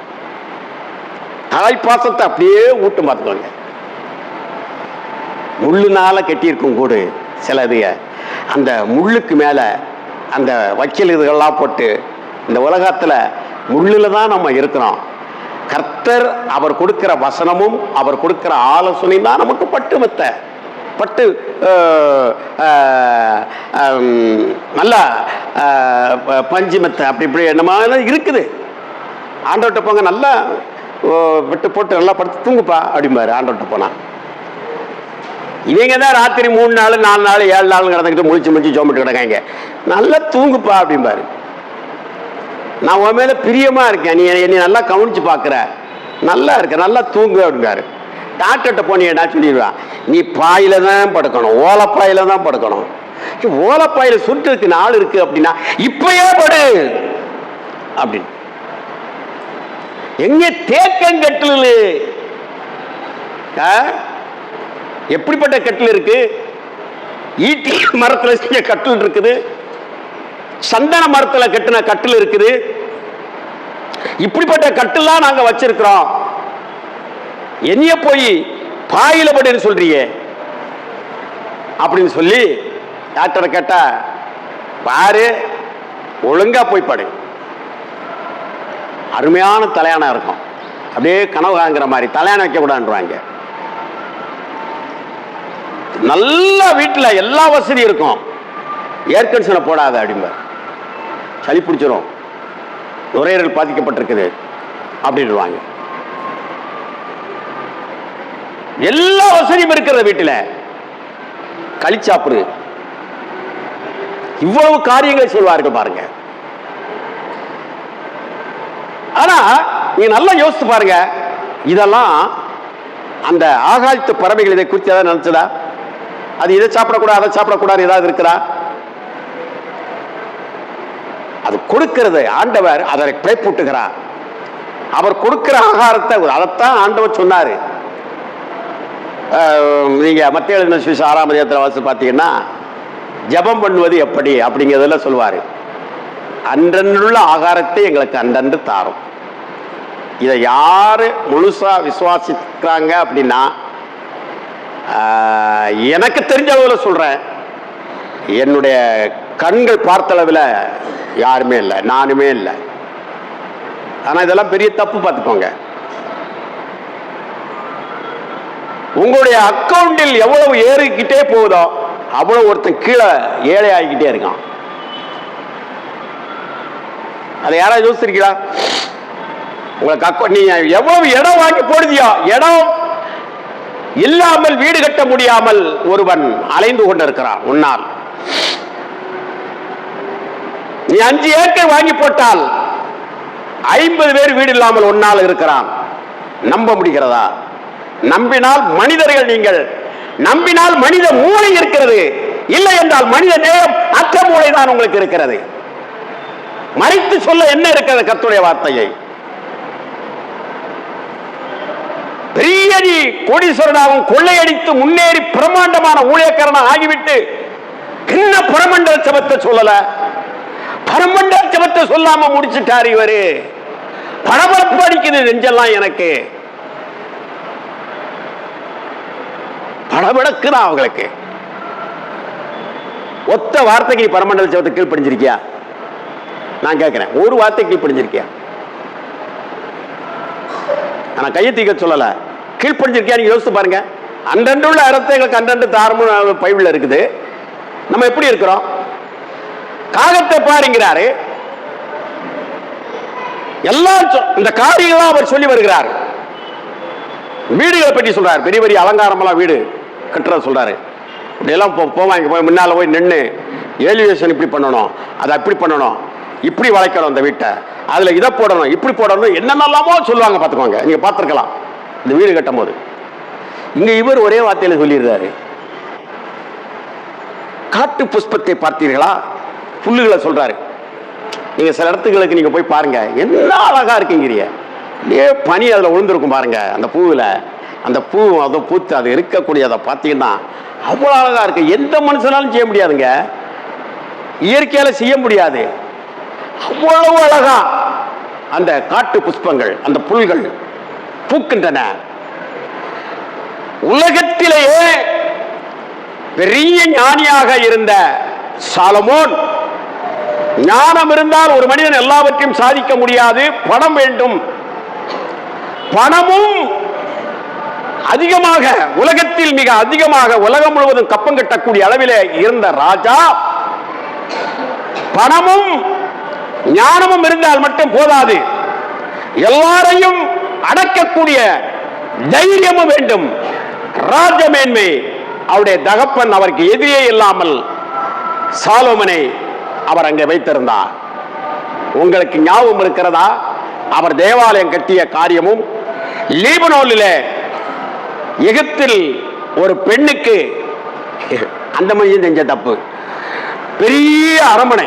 தாய்ப்பாசத்தை அப்படியே ஊட்டும். பார்த்துக்கோங்க. முள்ளுனால கட்டியிருக்கும் கூடு சிலது, அந்த முள்ளுக்கு மேலே அந்த வக்கீல் இதுகள்லாம் போட்டு இந்த உலகத்தில் முள்ளில் தான் நம்ம இருக்கிறோம். கர்த்தர் அவர் கொடுக்கிற வசனமும் அவர் கொடுக்கிற ஆலோசனையும் தான் நமக்கு பட்டு மெத்த பட்டு நல்லா பஞ்சு மெத்த அப்படி இப்படி என்னமா இருக்குது. ஆண்டவர்கிட்ட போங்க, நல்லா விட்டு போட்டு நல்லா படுத்து தூங்குப்பா அப்படிம்பாரு ஆண்டவர்கிட்ட போனா. இவங்க தான் ராத்திரி 3 நாள் 4 நாள் 7 நாள் கிடந்துக்கிட்டு முழிச்சு முழிச்சு சோம்பிட்டு கிடக்காங்க. நல்லா தூங்குப்பா அப்படிம்பாரு. நான் உன் மேல பிரியமா இருக்கேன், நீ என்னை நல்லா கவனிச்சு பார்க்குற, நல்லா இருக்க, நல்லா தூங்கு அப்படிம்பாரு. டாக்டர்கிட்ட போனீங்கன்னா சொல்லிடுவான், நீ பாயில தான் படுக்கணும், ஓலப்பாயில தான் படுக்கணும். ஓலப்பாயில சுட்டுருக்கு நாள் இருக்கு அப்படின்னா இப்பயே படு அப்படின்னு. எங்க தேக்கங்கட்டில் எப்படிப்பட்ட கட்டில் இருக்கு? ஈட்டி மரத்தில் செஞ்ச கட்டில் இருக்குது, சந்தன மரத்தில் கட்டின கட்டில் இருக்குது. இப்படிப்பட்ட கட்டிலாம் நாங்க வச்சிருக்கிறோம். என்னைய போய் பாயில படுன்னு சொல்றியே அப்படின்னு சொல்லி டாக்டரை கேட்டா, பாரு ஒழுங்கா போய் படு. அருமையான தலையானம் இருக்கும், அப்படியே கனவு காங்கிற மாதிரி. தலையானம் வைக்க கூடாதுன்றாங்க. நல்ல வீட்டில் எல்லா வசதியும் இருக்கும், ஏர் கண்டிஷனை போடாத அப்படிம்பார். சளி பிடிச்சிரும், நுரையீரல் பாதிக்கப்பட்டிருக்குது அப்படின்வாங்க. எல்லா வசதியும் இருக்கிற வீட்டில் களிச்சாப்பிடு, இவ்வளவு காரியங்களை செய்வார்கள் பாருங்க. ஆனா நீங்க நல்லா யோசித்து பாருங்க, இதெல்லாம் அந்த ஆகாயத்து பறவைகள் இதை குறித்து ஏதாவது நினைச்சதா? அது இதை சாப்பிடக்கூடாது அதை சாப்பிடக்கூடாது ஏதாவது இருக்கிறா? அது கொடுக்கிறது ஆண்டவர், அதை பிழைப்பூட்டுகிறார். அவர் கொடுக்கிற ஆகாரத்தை, அதைத்தான் ஆண்டவர் சொன்னாரு. நீங்க மத்திய 6ஆம் அதிகாரத்தில் வாசி பார்த்தீங்கன்னா, ஜெபம் பண்ணுவது எப்படி அப்படிங்கிறதுல சொல்லுவாரு, அன்றன்றுள்ள ஆகாரத்தை எங்களுக்கு அன்றன்று தாரும். இதை யாரு முழுசா விசுவாசிக்கிறாங்க அப்படின்னா, எனக்கு தெரிஞ்ச அளவில் சொல்றேன், என்னுடைய கண்கள் பார்த்தளவில் யாருமே இல்லை, நானுமே இல்லை. ஆனா இதெல்லாம் பெரிய தப்பு, பார்த்துக்கோங்க. உங்களுடைய அக்கௌண்டில் எவ்வளவு ஏறிக்கிட்டே போகுதோ அவ்வளவு ஒருத்தன் கீழே ஏழை ஆகிக்கிட்டே இருக்கான். அதை யாராவது யோசிச்சிருக்கீங்களா? உங்களுக்கு நீ எவ்வளவு இடம் வாங்கி போடுதியோ, இடம் இல்லாமல் வீடு கட்ட முடியாமல் ஒருவன் அலைந்து கொண்டிருக்கிறான். உன்னால் நீ 5 ஏக்கர் வாங்கி போட்டால் 50 பேர் வீடு இல்லாமல் உன்னால் இருக்கிறான். நம்ப முடிகிறதா? நம்பினால் மனிதர்கள், நீங்கள் நம்பினால் மனித மூளை இருக்கிறது, இல்லை என்றால் மனித நேயம் அற்ற மூளை தான் உங்களுக்கு இருக்கிறது. மறைத்து சொல்ல என்ன இருக்கிறது? கர்த்தருடைய வார்த்தையை. பெரிய கோடீஸ்வரனாகவும் கொள்ளையடித்து முன்னேறி பிரமாண்டமான ஊழியக்காரனா ஆகிவிட்டு என்ன பரமண்டல ஜெபத்தை சொல்லல? பரமண்டல ஜெபத்தை சொல்லாம முடிச்சுட்டாரு இவரு. படபடப்பு அடிக்குது நெஞ்செல்லாம், எனக்கு படபடக்குதான் அவங்களுக்கு. ஒத்த வார்த்தைக்கு பரமண்டல ஜெபத்தை கீழ்ப்படிஞ்சிருக்கியா? நான் கேட்கிறேன், ஒரு வார்த்தை கீழ்ப்படிஞ்சிருக்கியா? ஆனா கையை தீக்க சொல்லல, கீழ்ப்படிஞ்சிருக்கியா? நீங்க யோசித்து பாருங்க. அன்றன்று உள்ள அறத்தை எங்களுக்கு அன்றன்று தாரமும் பைபிள்ல இருக்குது. நம்ம எப்படி இருக்கிறோம்? காகத்தை பாருங்கிறாரு, எல்லாம் இந்த காரியங்களாம் அவர் சொல்லி வருகிறார். வீடுகளை பற்றி சொல்றாரு, பெரிய பெரிய அலங்காரமெல்லாம் வீடு கட்டுறத சொல்றாரு. இப்படியெல்லாம் போவாங்க, போய் முன்னால போய் நின்று ஏலிவேஷன் இப்படி பண்ணணும், அதை அப்படி பண்ணணும், இப்படி வளைக்கணும் அந்த வீட்டை, அதுல இதை போடணும், இப்படி போடணும், என்னென்னலாமோ சொல்லுவாங்க. பார்த்துக்கோங்க, நீங்க பார்த்துருக்கலாம் இந்த வீடு கட்டும் போது. இங்க இவர் ஒரே வார்த்தையில சொல்லிடுறாரு, காட்டு புஷ்பத்தை பார்த்தீர்களா? புல்லுகளை சொல்றாரு. நீங்க சில இடத்துகளுக்கு நீங்க போய் பாருங்க, என்ன அழகா இருக்குங்கிறிய, பனி அதுல விழுந்திருக்கும் பாருங்க, அந்த பூவில் அந்த பூ அதை பூத்து அது இருக்கக்கூடிய அதை பார்த்தீங்கன்னா அவ்வளோ அழகா இருக்கு. எந்த மனுஷனாலும் செய்ய முடியாதுங்க, இயற்கையால செய்ய முடியாது. அவ்வளவு அழகா அந்த காட்டு புஷ்பங்கள், அந்த புல்கள் பூக்கின்றன. உலகத்திலேயே பெரிய ஞானியாக இருந்த சாலமோன், ஞானம் இருந்தால் ஒரு மனிதன் எல்லாவற்றையும் சாதிக்க முடியாது, பணம் வேண்டும். பணமும் அதிகமாக, உலகத்தில் மிக அதிகமாக, உலகம் முழுவதும் கப்பம் கட்டக்கூடிய அளவிலே இருந்த ராஜா, பணமும் ஞானமும் இருந்தால் மட்டும் போதாது, எல்லாரையும் அடக்கக்கூடிய தைரியமும் வேண்டும், ராஜமேன்மை. அவருடைய தகப்பன் அவருக்கு எதிரே இல்லாமல் சாலோமனை அவர் அங்கே வைத்திருந்தார். உங்களுக்கு ஞாபகம் இருக்கிறதா? அவர் தேவாலயம் கட்டிய காரியமும், லீபனோனிலே எகிப்தில் ஒரு பெண்ணுக்கு, அந்த மனிதன் செஞ்ச தப்பு, பெரிய அரண்மனை,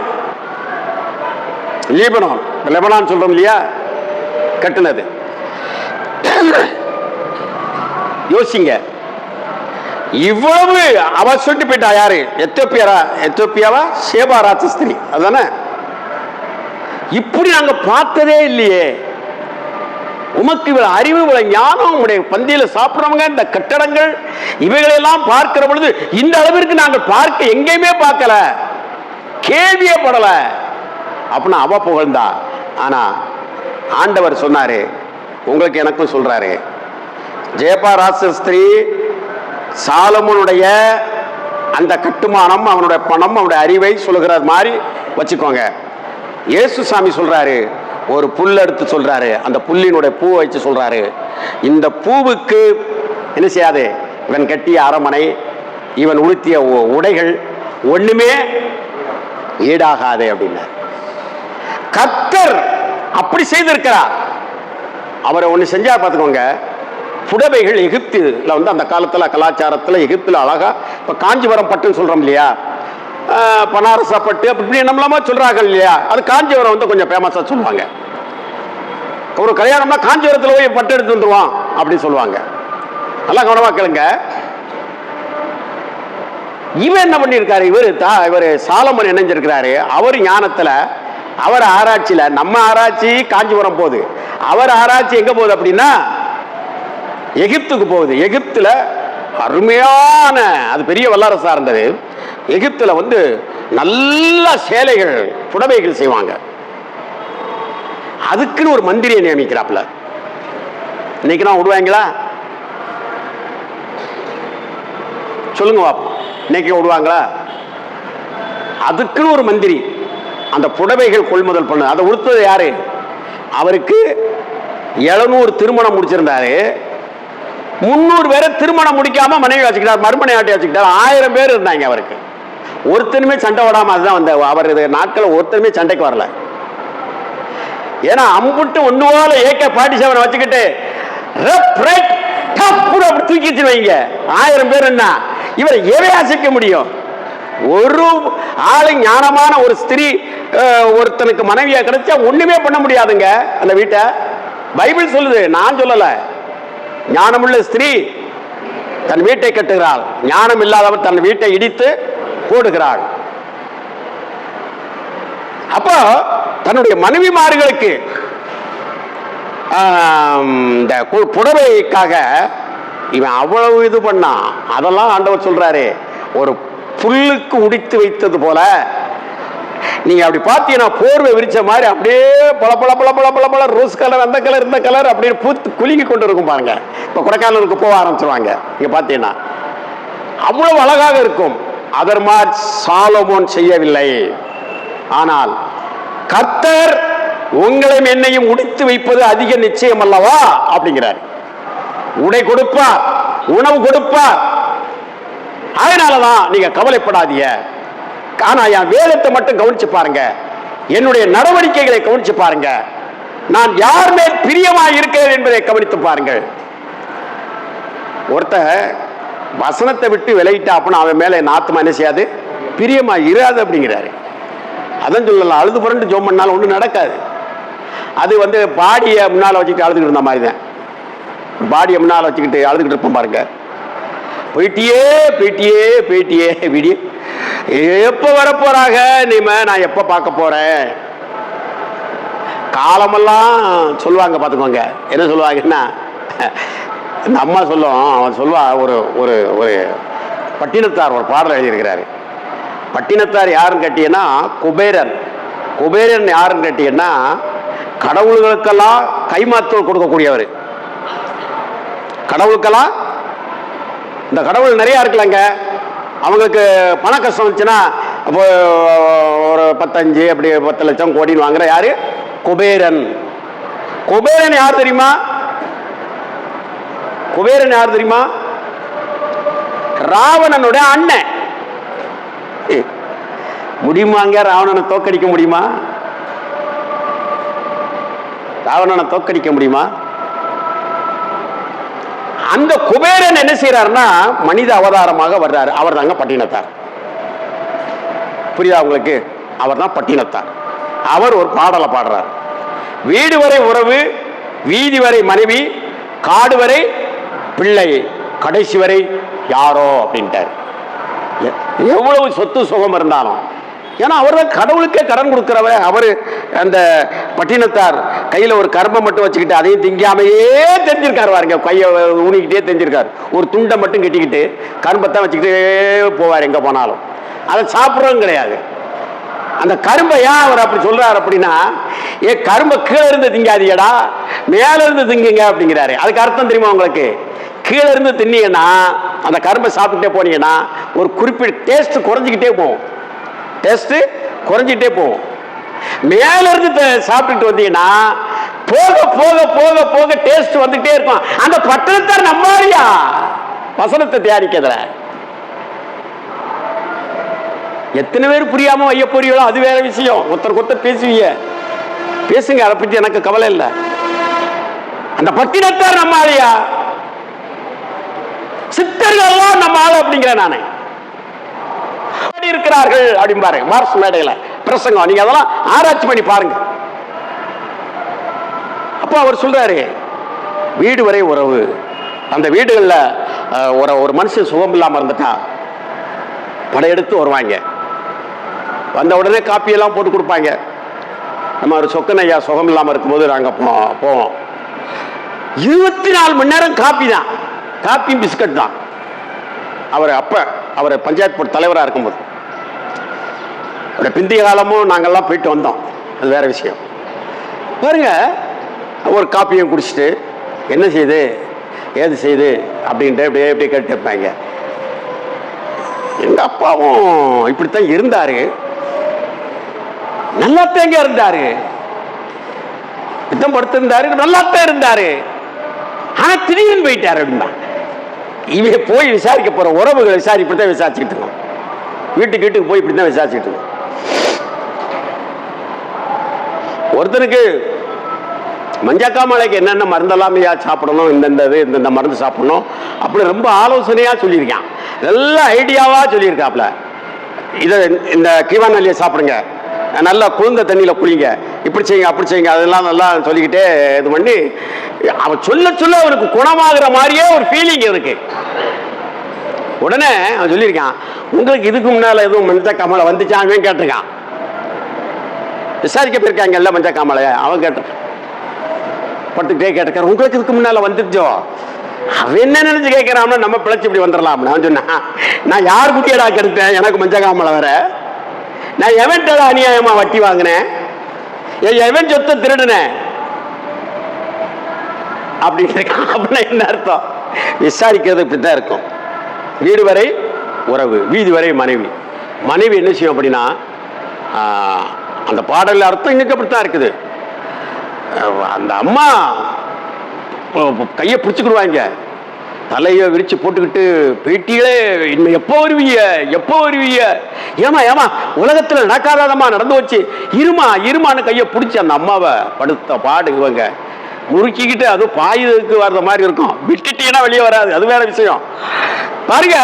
லெபனான் சொல்றோம் இல்லையா, கட்டுனது. யோசிங்க, இவ்வளவு அவ சொல்லிட்டு போயிட்டா. யாரு? எத்தியோப்பியாவா சேபா ராட்சஸ்திரி, அதானே? இப்படி நாங்க பார்த்ததே இல்லையே. உமக்கு இவ்வளவு அறிவு, இவ்வளவு ஞானம், உங்களுடைய பந்தியில சாப்பிடுறவங்க, இந்த கட்டடங்கள், இவைகளெல்லாம் பார்க்கிற பொழுது இந்த அளவிற்கு நாங்கள் பார்க்க எங்கேயுமே பார்க்கல, கேள்வியே படல அப்படின்னு அவ புகழ்ந்தா. ஆனா ஆண்டவர் சொன்னாரு, உங்களுக்கு எனக்கும் சொல்றாரு, ஜேபா ராட்சஸ்திரி சாலமோனுடைய அந்த கட்டுமானம், அவனுடைய பணம், அவனுடைய அறிவை சொல்லுகிற மாதிரி வச்சுக்கோங்க. இயேசு சாமி சொல்றாரு, ஒரு புல் எடுத்து சொல்றாரு, அந்த புல்லினுடைய பூவை வச்சு சொல்றாரு, இந்த பூவுக்கு என்ன செய்யாது, இவன் கட்டிய அரண்மனை, இவன் உடுத்திய உடைகள் ஒண்ணுமே ஈடாகாது அப்படின்னா. கர்த்தர் அப்படி செய்திருக்கிறார். அவரை ஒண்ணு செஞ்சா பார்த்துக்கோங்க. புடவைகள் எகிப்துல வந்து அந்த காலத்துல கலாச்சாரத்துல எகிப்துல அழகா, இப்ப காஞ்சிபுரம் பட்டுன்னு சொல்றோம் இல்லையா, பனாரசா பட்டு அப்படி நம்மளாம சொல்றாங்க இல்லையா, அது காஞ்சிபுரம் வந்து கொஞ்சம் ஃபேமஸா சொல்லுவாங்க. ஒரு கல்யாணம்னா காஞ்சிபுரத்துல போய் பட்டு எடுத்து வந்துருவான் அப்படின்னு சொல்லுவாங்க. நல்லா கவனமா கேளுங்க. இவன் என்ன பண்ணிருக்காரு, இவர் சாலமன் இணைஞ்சிருக்கிறாரு. அவர் ஞானத்துல, அவர் ஆராய்ச்சியில, நம்ம ஆராய்ச்சி காஞ்சிபுரம் போகுது, அவர் ஆராய்ச்சி எங்க போகுது அப்படின்னா எகிப்துக்கு போகுது. எகிப்துல அருமையான, அது பெரிய வல்லரசா இருந்தது. எகிப்துல வந்து நல்ல சேலைகள், புடவைகள் செய்வாங்க. அதுக்குன்னு ஒரு மந்திரியை நியமிக்கிறாப்ல. இன்னைக்கு நான் விடுவாங்களா சொல்லுங்க பாப்போம், இன்னைக்கு விடுவாங்களா? அதுக்குன்னு ஒரு மந்திரி, அந்த புடவைகள் கொள்முதல் பண்ணு. அதை உடுத்தது யாரு? அவருக்கு 700 திருமணம் முடிச்சிருந்தாரு. 300 பேரை திருமணம் முடிக்காம மனைவி வச்சுக்கிட்டார், மறுமனை ஆட்டி வச்சுக்கிட்டார். 1000 பேர் இருந்தாங்க அவருக்கு. ஒருத்தனுமே சண்டை விடாம, அதுதான் வந்த அவர் நாட்கள் ஒருத்தருமே சண்டைக்கு வரல. ஏன்னா அம்புட்டு ஒண்ணு போல AK-47 வச்சுக்கிட்டு தூக்கிச்சு வைங்க. 1000 பேர் என்ன, இவரை எவை அசைக்க முடியும்? ஒரு ஆளு, ஞானமான ஒரு ஸ்திரீ ஒருத்தனுக்கு மனைவியா கிடைச்சா ஒண்ணுமே பண்ண முடியாதுங்க அந்த வீட்டை. பைபிள் சொல்லுது, நான் சொல்லல. ஞானமுள்ள ஸ்திரீ தன் வீட்டை கட்டுகிறாள், ஞானம் இல்லாதவர் தன் வீட்டை இடித்து போடுகிறாள். அப்போ தன்னுடைய மனைவிமார்களுக்கு இந்த புடவைக்காக இவன் அவ்வளவு இது பண்ணான். அதெல்லாம் ஆண்டவர் சொல்றாரு, ஒரு புல்லுக்கு உடித்து வைத்தது போல. நீங்க அப்படி பார்த்தீங்கன்னா போர்வை விரிச்ச மாதிரி அப்படியே பல பல பல பல பல பல ரோஸ் கலர், அந்த கலர், இந்த கலர் அப்படின்னு பூத்து குலுங்கி கொண்டு இருக்கும் பாருங்க. இப்ப கொடைக்கானலுக்கு போக ஆரம்பிச்சிருவாங்க, நீங்க பார்த்தீங்கன்னா அவ்வளவு அழகாக இருக்கும். அதர் மாதிரி சாலமோன் செய்யவில்லை. ஆனால் கர்த்தர் உங்களையும் என்னையும் உடித்து வைப்பது அதிக நிச்சயம் அல்லவா அப்படிங்கிறார். உடை கொடுப்பார், உணவு கொடுப்பார். அதனாலதான் நீங்க கவலைப்படாதீங்க. ஆனா என் வேதத்தை மட்டும் கவனிச்சு பாருங்க, என்னுடைய நடவடிக்கைகளை கவனிச்சு பாருங்க, நான் யார் மேல் பிரியமாய் இருக்கிறேன் என்பதை கவனித்து பாருங்கள். ஒருத்த வசனத்தை விட்டு விலகிட்டா அப்படின்னா அவன் மேல நாத்துமா என்ன செய்யாது, பிரியமா இராது அப்படிங்கிறாரு. அதான் சொல்லலாம், அழுது புரண்டு ஜோம் பண்ணாலும் ஒன்றும் நடக்காது. அது வந்து பாடியை முன்னால் வச்சுக்கிட்டு அழுதுகிட்டு இருந்த மாதிரி தான். பாடியை முன்னால் வச்சுக்கிட்டு அழுதுகிட்டு இருப்போம் பாருங்க. போயிட்டியே போயிட்டியே போயிட்டியே விடிய எப்போ வரப்போறாங்க நீம, நான் எப்போ பார்க்க போறேன் காலமெல்லாம் சொல்லுவாங்க. பார்த்துக்கோங்க என்ன சொல்லுவாங்கன்னா, இந்த அம்மா சொல்லும், அவன் சொல்லுவா, ஒரு ஒரு ஒரு பட்டினத்தார் ஒரு பாடல் எழுதியிருக்கிறாரு. பட்டினத்தார் யாருன்னு கேட்டீங்கன்னா குபேரன். குபேரன் யாருன்னு கேட்டீங்கன்னா கடவுள்களுக்கெல்லாம் கைமாத்தல் கொடுக்கக்கூடியவர். கடவுளுக்கெல்லாம் இந்த கடவுள் நிறைய இருக்கலங்க, அவங்களுக்கு பண கஷ்டம் வந்துச்சுன்னா இப்போ ஒரு 15 அப்படி 10 லட்சம் கோடின்னு வாங்குற யாரு? குபேரன். குபேரன் யார் தெரியுமா? குபேரன் யார் தெரியுமா? ராவணனுடைய அண்ணன். முடியுமாங்க ராவணனை தோக்கடிக்க முடியுமா? ராவணனை தோக்கடிக்க முடியுமா? அந்த குபேரன் என்ன செய்யறாருன்னா மனித அவதாரமாக வர்றாரு. அவர் தாங்க பட்டினத்தார். புரியுதா உங்களுக்கு? அவர் தான் பட்டினத்தார். அவர் ஒரு பாடலை பாடுறார். வீடு வரை உறவு, வீதி வரை மனைவி, காடு வரை பிள்ளை, கடைசி வரை யாரோ அப்படின்ட்டார். எவ்வளவு சொத்து சுகம் இருந்தாலும், ஏன்னா அவர் தான் கடவுளுக்கே கடன் கொடுக்கிறவர். அவர் அந்த பட்டினத்தார் கையில் ஒரு கரும்பை மட்டும் வச்சுக்கிட்டு அதையும் திங்காமையே தெரிஞ்சிருக்காரு பாருங்க. கையை ஊனிக்கிட்டே தெரிஞ்சிருக்காரு. ஒரு துண்டை மட்டும் கட்டிக்கிட்டு கரும்பைத்தான் வச்சுக்கிட்டே போவார் எங்கே போனாலும். அதை சாப்பிட்றதும் கிடையாது. அந்த கரும்பை ஏன் அவர் அப்படி சொல்றாரு அப்படின்னா, கரும்பை கீழே இருந்து திங்காதீங்கடா, மேல இருந்து திங்குங்க அப்படிங்கிறாரு. அதுக்கு அர்த்தம் தெரியுமா உங்களுக்கு? கீழே இருந்து தின்னீங்கன்னா, அந்த கரும்பை சாப்பிட்டுட்டே போனீங்கன்னா ஒரு குறிப்பிட்ட டேஸ்ட் குறைஞ்சிக்கிட்டே போகும். டேஸ்ட் குறைஞ்சிட்டே போகும். மேல இருந்து சாப்பிட்டுட்டு வந்தீங்கன்னா போக போக போக போக டேஸ்ட் வந்துட்டே இருக்கும். அந்த பட்டணத்தார் நம்மாரியா வசனத்தை தயாரிக்கிறதுல எத்தனை பேர் புரியாம வைய போறீங்களோ அது வேற விஷயம். ஒருத்தர் பேசுவீங்க, பேசுங்க, அதை பத்தி எனக்கு கவலை இல்லை. அந்த பட்டினத்தார் நம்ம ஆளியா, சித்தர்கள் எல்லாம் நம்ம ஆளு அப்படிங்கிற நானே இருக்கிறார்கள் அப்படிம்பாரு மார்ஸ் மேடையில பிரசங்கம். நீங்க அதெல்லாம் ஆராய்ச்சி பண்ணி பாருங்க. அப்போ அவர் சொல்றாரு வீடு வரை உறவு. அந்த வீடுகள்ல ஒரு மனுஷன் சுகம் இல்லாம இருந்துட்டா படையெடுத்து வருவாங்க. வந்த உடனே காப்பியெல்லாம் போட்டு கொடுப்பாங்க. நம்ம ஒரு சொக்கனையா சுகம் இல்லாமல் இருக்கும்போது நாங்கள் போவோம். 24 மணி நேரம் காப்பி தான், காப்பியும் பிஸ்கட் தான். அவர் பஞ்சாயத்து போர்டு தலைவராக இருக்கும்போது, அவருடைய பிந்திய காலமும் நாங்கள்லாம் போயிட்டு வந்தோம். அது வேற விஷயம். பாருங்க, ஒரு காப்பியும் குடிச்சிட்டு என்ன செய்யுது ஏது செய்யுது அப்படின்ட்டு எப்படி கேட்டு இருப்பாங்க. எங்க அப்பாவும் இப்படித்தான் இருந்தாரு, நல்லாத்தேங்க இருந்தாரு, பித்தம் படுத்திருந்தாரு, நல்லாத்தான் இருந்தாரு, ஆனா திடீர்னு போயிட்டாரு அப்படின்னா. இவ போய் விசாரிக்க போற உறவுகளை இப்படித்தான் விசாரிச்சுட்டு இருக்கோம். வீட்டுக்கு போய் இப்படித்தான் விசாரிச்சுட்டு இருக்கோம். ஒருத்தனுக்கு மஞ்சக்காமலைக்கு என்னென்ன மருந்தெல்லாம் சாப்பிடணும், இந்த மருந்து சாப்பிடணும் அப்படி ரொம்ப ஆலோசனையா சொல்லியிருக்கான். நல்ல ஐடியாவா சொல்லியிருக்காப்ல. இதை இந்த கீவாநல்லியை சாப்பிடுங்க, நல்லா குளிர்ந்த தண்ணியில் குளிங்க, இப்படி செய்யுங்க அப்படி செய்யுங்க, அதெல்லாம் நல்லா சொல்லிக்கிட்டே இது பண்ணி அவன் சொல்ல அவனுக்கு குணமாகிற மாதிரியே ஒரு ஃபீலிங் இருக்கு. உடனே அவன் சொல்லியிருக்கான், உங்களுக்கு இதுக்கு முன்னால எதுவும் மஞ்சக்காமலை வந்துச்சான்னு கேட்டிருக்கான். விசாரிக்க போயிருக்காங்க எல்லாம் மஞ்சக்காமலை. அவன் கேட்டிருக்கான், பட்டுக்கிட்டே கேட்டிருக்காரு, உங்களுக்கு இதுக்கு முன்னால வந்துருச்சோ? அவன் என்ன நினைச்சு கேட்கிறான், நம்ம பிழைச்சி இப்படி வந்துடலாம். அவன் சொன்னான், நான் யார் குட்டியடா கெடுத்தேன், எனக்கு மஞ்சக்காமலை வர, நான் எவன்டா அநியாயமா வட்டி வாங்கினேன், எவன் சொத்தை திருடுனேன் அப்படின்னு. அப்படின்னா என்ன அர்த்தம்? விசாரிக்கிறது இப்படித்தான் இருக்கும். வீடு வரை உறவு, வீதி வரை மனைவி. மனைவி என்ன செய்யும் அப்படின்னா, அந்த பாடல் அர்த்தம் இன்னைக்கு அப்படித்தான் இருக்குது. அந்த அம்மா கையை பிடிச்சுக்கிடுவாங்க, தலையை விரிச்சு போட்டுக்கிட்டு, பேட்டிகளே இன்னும் எப்போ வருவீங்க, ஏமா உலகத்தில் நடக்காதமா நடந்து வச்சு, இருமான்னு கையை பிடிச்சி அந்த அம்மாவை படுத்த பாடு இவங்க முறுக்கிக்கிட்டு, அது பாயுதுக்கு வர்ற மாதிரி இருக்கும். விட்டுட்டீங்கன்னா வெளியே வராது, அது வேற விஷயம். பாருங்க,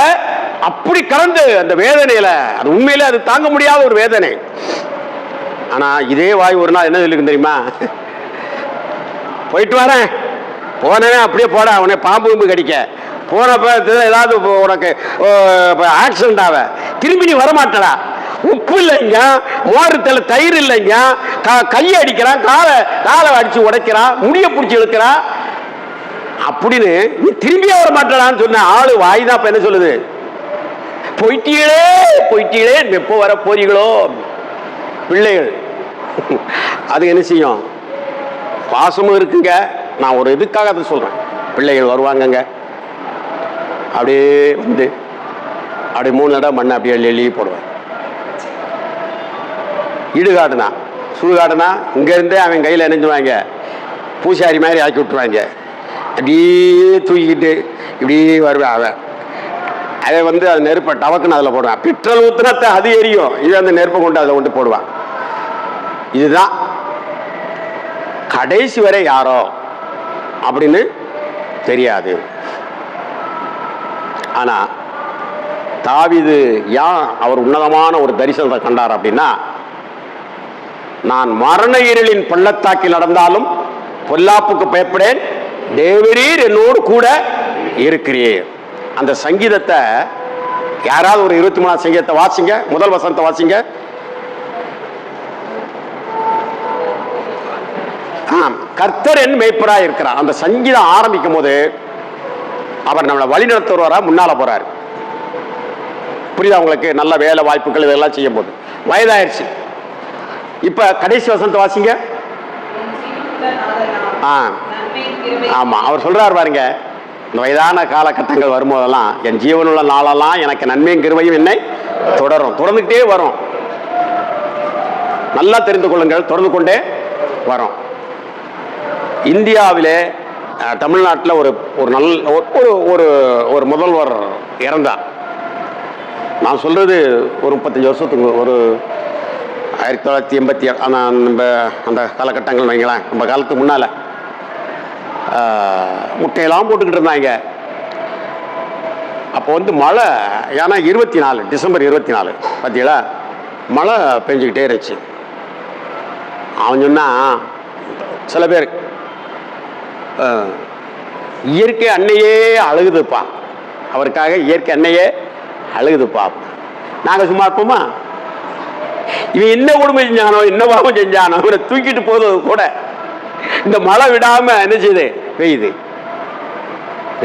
அப்படி கலந்து அந்த வேதனையில, அது உண்மையில அது தாங்க முடியாத ஒரு வேதனை. ஆனா இதே வாய் ஒரு நாள் என்ன சொல்லிருக்கு தெரியுமா, போயிட்டு வரேன், போனவே அப்படியே போட, அவனே பாம்பு கடிக்க போனப்ப ஏதாவது உனக்கு ஆக்சிடென்ட் ஆக திரும்பி நீ வரமாட்டடா, உப்பு இல்லைங்க, மோரத்துல தயிர் இல்லைங்க, கையை அடிக்கிறான், காலை அடிச்சு உடைக்கிறான், முடிய பிடிச்சி இழுக்கிறான் அப்படின்னு நீ திரும்பியே வர மாட்டடான்னு சொன்ன ஆளு வாய் தான் என்ன சொல்லுது, போயிட்டீங்களே போயிட்டீங்களே, எப்போ வர போறீங்களோ. பிள்ளைகள் அது என்ன செய்யும், பாசமும் இருக்குங்க. நான் ஒரு இதுக்காக அதை சொல்றேன், பிள்ளைகள் வருவாங்கங்க, அப்படியே வந்து அப்படியே 3 தடவை மண்ணை அப்படியே எழுதி போடுவேன். இடுகாடுனா சுடுகாடுனா இங்க இருந்தே அவன் கையில் இணைஞ்சுவாங்க, பூசாரி மாதிரி ஆக்கி விட்டுருவாங்க, அப்படியே தூக்கிக்கிட்டு இப்படியே வருவேன். அவன் அதை வந்து அது நெருப்பை டவக்குன்னு அதில் போடுவான், பெட்ரோல் ஊத்துனத்தை அது எரியும், இது அந்த நெருப்பை கொண்டு அதில் கொண்டு போடுவான். இதுதான் கடைசி வரை யாரோ அப்படின்னு தெரியாது. ஆனா தாவீது ஏன் அவர் உன்னதமான ஒரு தரிசனத்தை கண்டார் அப்படின்னா, நான் மரண இருளின் பள்ளத்தாக்கில் நடந்தாலும் பொல்லாப்புக்கு பயப்படேன், தேவரீர் என்னோடு கூட இருக்கிறீர். அந்த சங்கீதத்தை யாராவது ஒரு 23ஆம் சங்கீதத்தை வாசிங்க, முதல் வசனத்தை வாசிங்க. கர்த்தர் என் மேய்ப்பராய் இருக்கிறார். அந்த சங்கீதம் ஆரம்பிக்கும் போது அவர் நம்மளை வழி நடத்துவாரா, முன்னால போறாரு. புரியுதா உங்களுக்கு? நல்ல வேலை வாய்ப்புகள் இதெல்லாம் செய்யும் போது வயதாயிருச்சு. இப்ப கடைசி வசனத்தை வாசிங்க. ஆமா, அவர் சொல்றாரு பாருங்க, இந்த வயதான காலகட்டங்கள் வரும்போதெல்லாம் என் ஜீவனுள்ள நாளெல்லாம் எனக்கு நன்மையும் கிருபையும் என்னை தொடரும், தொடர்ந்துகிட்டே வரும். நல்லா தெரிந்து கொள்ளுங்கள், தொடர்ந்து கொண்டே வரும். இந்தியாவிலே தமிழ்நாட்டில் ஒரு நல்ல ஒரு முதல்வர் இறந்தார். நான் சொல்றது ஒரு 35 வருஷத்துக்கு, ஒரு 1987 அந்த காலகட்டங்கள் வைங்களேன். நம்ம காலத்துக்கு முன்னால முட்டையெல்லாம் போட்டுக்கிட்டு இருந்தாங்க. அப்போ வந்து மழை, ஏன்னா 24 டிசம்பர் 24 பார்த்தீங்களா, மழை பெஞ்சுக்கிட்டே இருந்துச்சு. அவன் சொன்னா, சில பேர் இயற்கை அன்னையே அழுகுதுப்பா, அவருக்காக இயற்கை அன்னையே அழுகுதுப்பா. நாங்கள் சும்மா இருப்போமா? இவன் என்ன கொடுமை செஞ்சானோ, என்ன பாவம் செஞ்சானோ, இவனை தூக்கிட்டு போறது கூட இந்த மழை விடாம என்ன செய்யுது, பெய்யுது.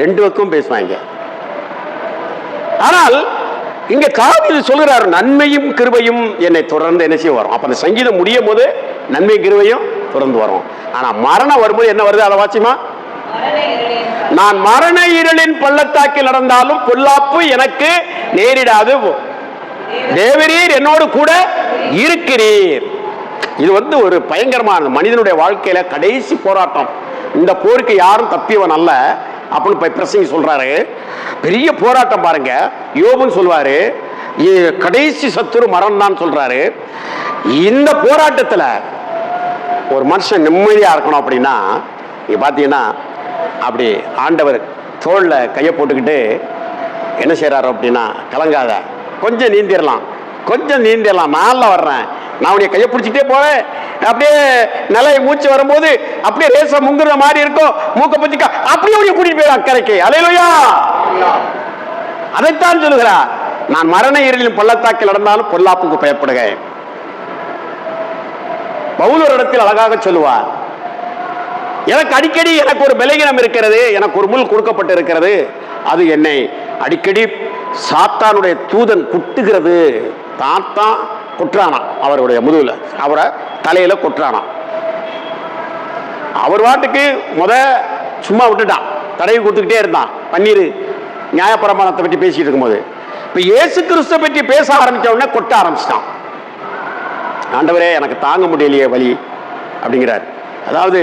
2 பக்கம் பேசுவாங்க. ஆனால் இங்க தாவீது சொல்கிறார், நன்மையும் கிருபையும் என்னை தொடர்ந்து என்ன செய்ய வரும். அப்ப அந்த சங்கீதம் முடியும் போது நன்மை கிருபையும் தொடர்ந்து வரும். ஆனா மரணம் வரும்போது என்ன வருது, அதை வாசிமா, நான் மரண இருளின் பள்ளத்தாக்கில் நடந்தாலும் பொல்லாப்பு எனக்கு நேரிடாது, தேவரீர் என்னோடு கூட இருக்கிறீர். இது வந்து ஒரு பயங்கரமான மனிதனுடைய வாழ்க்கையில கடைசி போராட்டம். இந்த போருக்கு யாரும் தப்பியவன் அல்ல அப்படின்னு பிரசங்கி சொல்றாரு. பெரிய போராட்டம் பாருங்க. யோபுன்னு சொல்வாரு, கடைசி சத்துரு மரணம் தான் சொல்றாரு. இந்த போராட்டத்துல ஒரு மனுஷன் நிம்மதியா இருக்கணும் அப்படின்னா, நீங்க பாத்தீங்கன்னா அப்படி ஆண்டவர் தோல்ல கையை போட்டுக்கிட்டு என்ன செய்யறாரு அப்படின்னா, கலங்காத, கொஞ்சம் நீந்திரலாம், கொஞ்சம் நீந்திரலாம், நான் வர்றேன், நான் உடைய கையை பிடிச்சிட்டே போவேன், அப்படியே நிலையை மூச்சு வரும்போது அப்படியே ரேச முங்குற மாதிரி இருக்கும், மூக்க பிடிச்சிக்க அப்படியே உடைய கூட்டிட்டு போயிடும் அக்கறைக்கு. அல்லேலூயா. அதைத்தான் சொல்லுகிறார், நான் மரண இருளின் பள்ளத்தாக்கில் நடந்தாலும் பொல்லாப்புக்கு பயப்படுகிறேன். பவுல் ஒரு இடத்தில் அழகாக சொல்லுவார், எனக்கு அடிக்கடி எனக்கு ஒரு பலகீனம் இருக்கிறது, எனக்கு ஒரு முள் கொடுக்கப்பட்டு இருக்கிறது, அது என்னை அடிக்கடி சாத்தானுடைய தூதன் குட்டுகிறது. தாத்தான் குற்றானா, அவருடைய முதுகுல, அவரை தலையில குற்றானா. அவர் வாட்டுக்கு சும்மா விட்டுட்டான், தடவி கொடுத்துக்கிட்டே இருந்தான். பன்னீர் நியாயப்பிரமாணத்தை பற்றி பேசிட்டு இருக்கும்போது, இப்ப இயேசு கிறிஸ்துவை பற்றி பேச ஆரம்பிச்ச உடனே கொட்ட ஆரம்பிச்சிட்டான். ஆண்டவரே எனக்கு தாங்க முடியலையே வலி அப்படிங்கிறார். அதாவது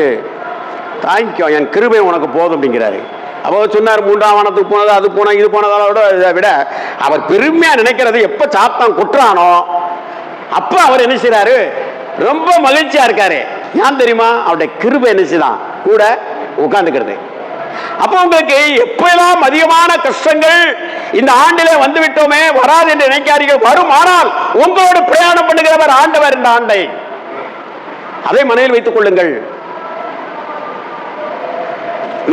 தாங்கிக்கோ, என் கிருபை உனக்கு போதும் அப்படிங்கிறாரு. அப்போ சொன்னார், 3ஆம் வானத்துக்கு போனது, அது போன இது போனதோட இதை விட அவர் பெருமையா நினைக்கிறது, எப்ப சாத்தான் குற்றானோ அப்ப அவர் என்ன செய்யறாரு, ரொம்ப மகிழ்ச்சியா இருக்காரு. ஏன் தெரியுமா, அவருடைய கிருபை என்ன செய்தான் கூட உட்கார்ந்துக்கிறது. அப்ப உங்களுக்கு எப்பெல்லாம் அதிகமான கஷ்டங்கள் இந்த ஆண்டிலே வந்து விட்டோமே, வராது என்று நினைக்காதீர்கள், வரும். ஆனால் உங்களோடு பிரயாணம் பண்ணுகிறவர் ஆண்டவர். இந்த ஆண்டை அதை மனதில் வைத்துக் கொள்ளுங்கள்.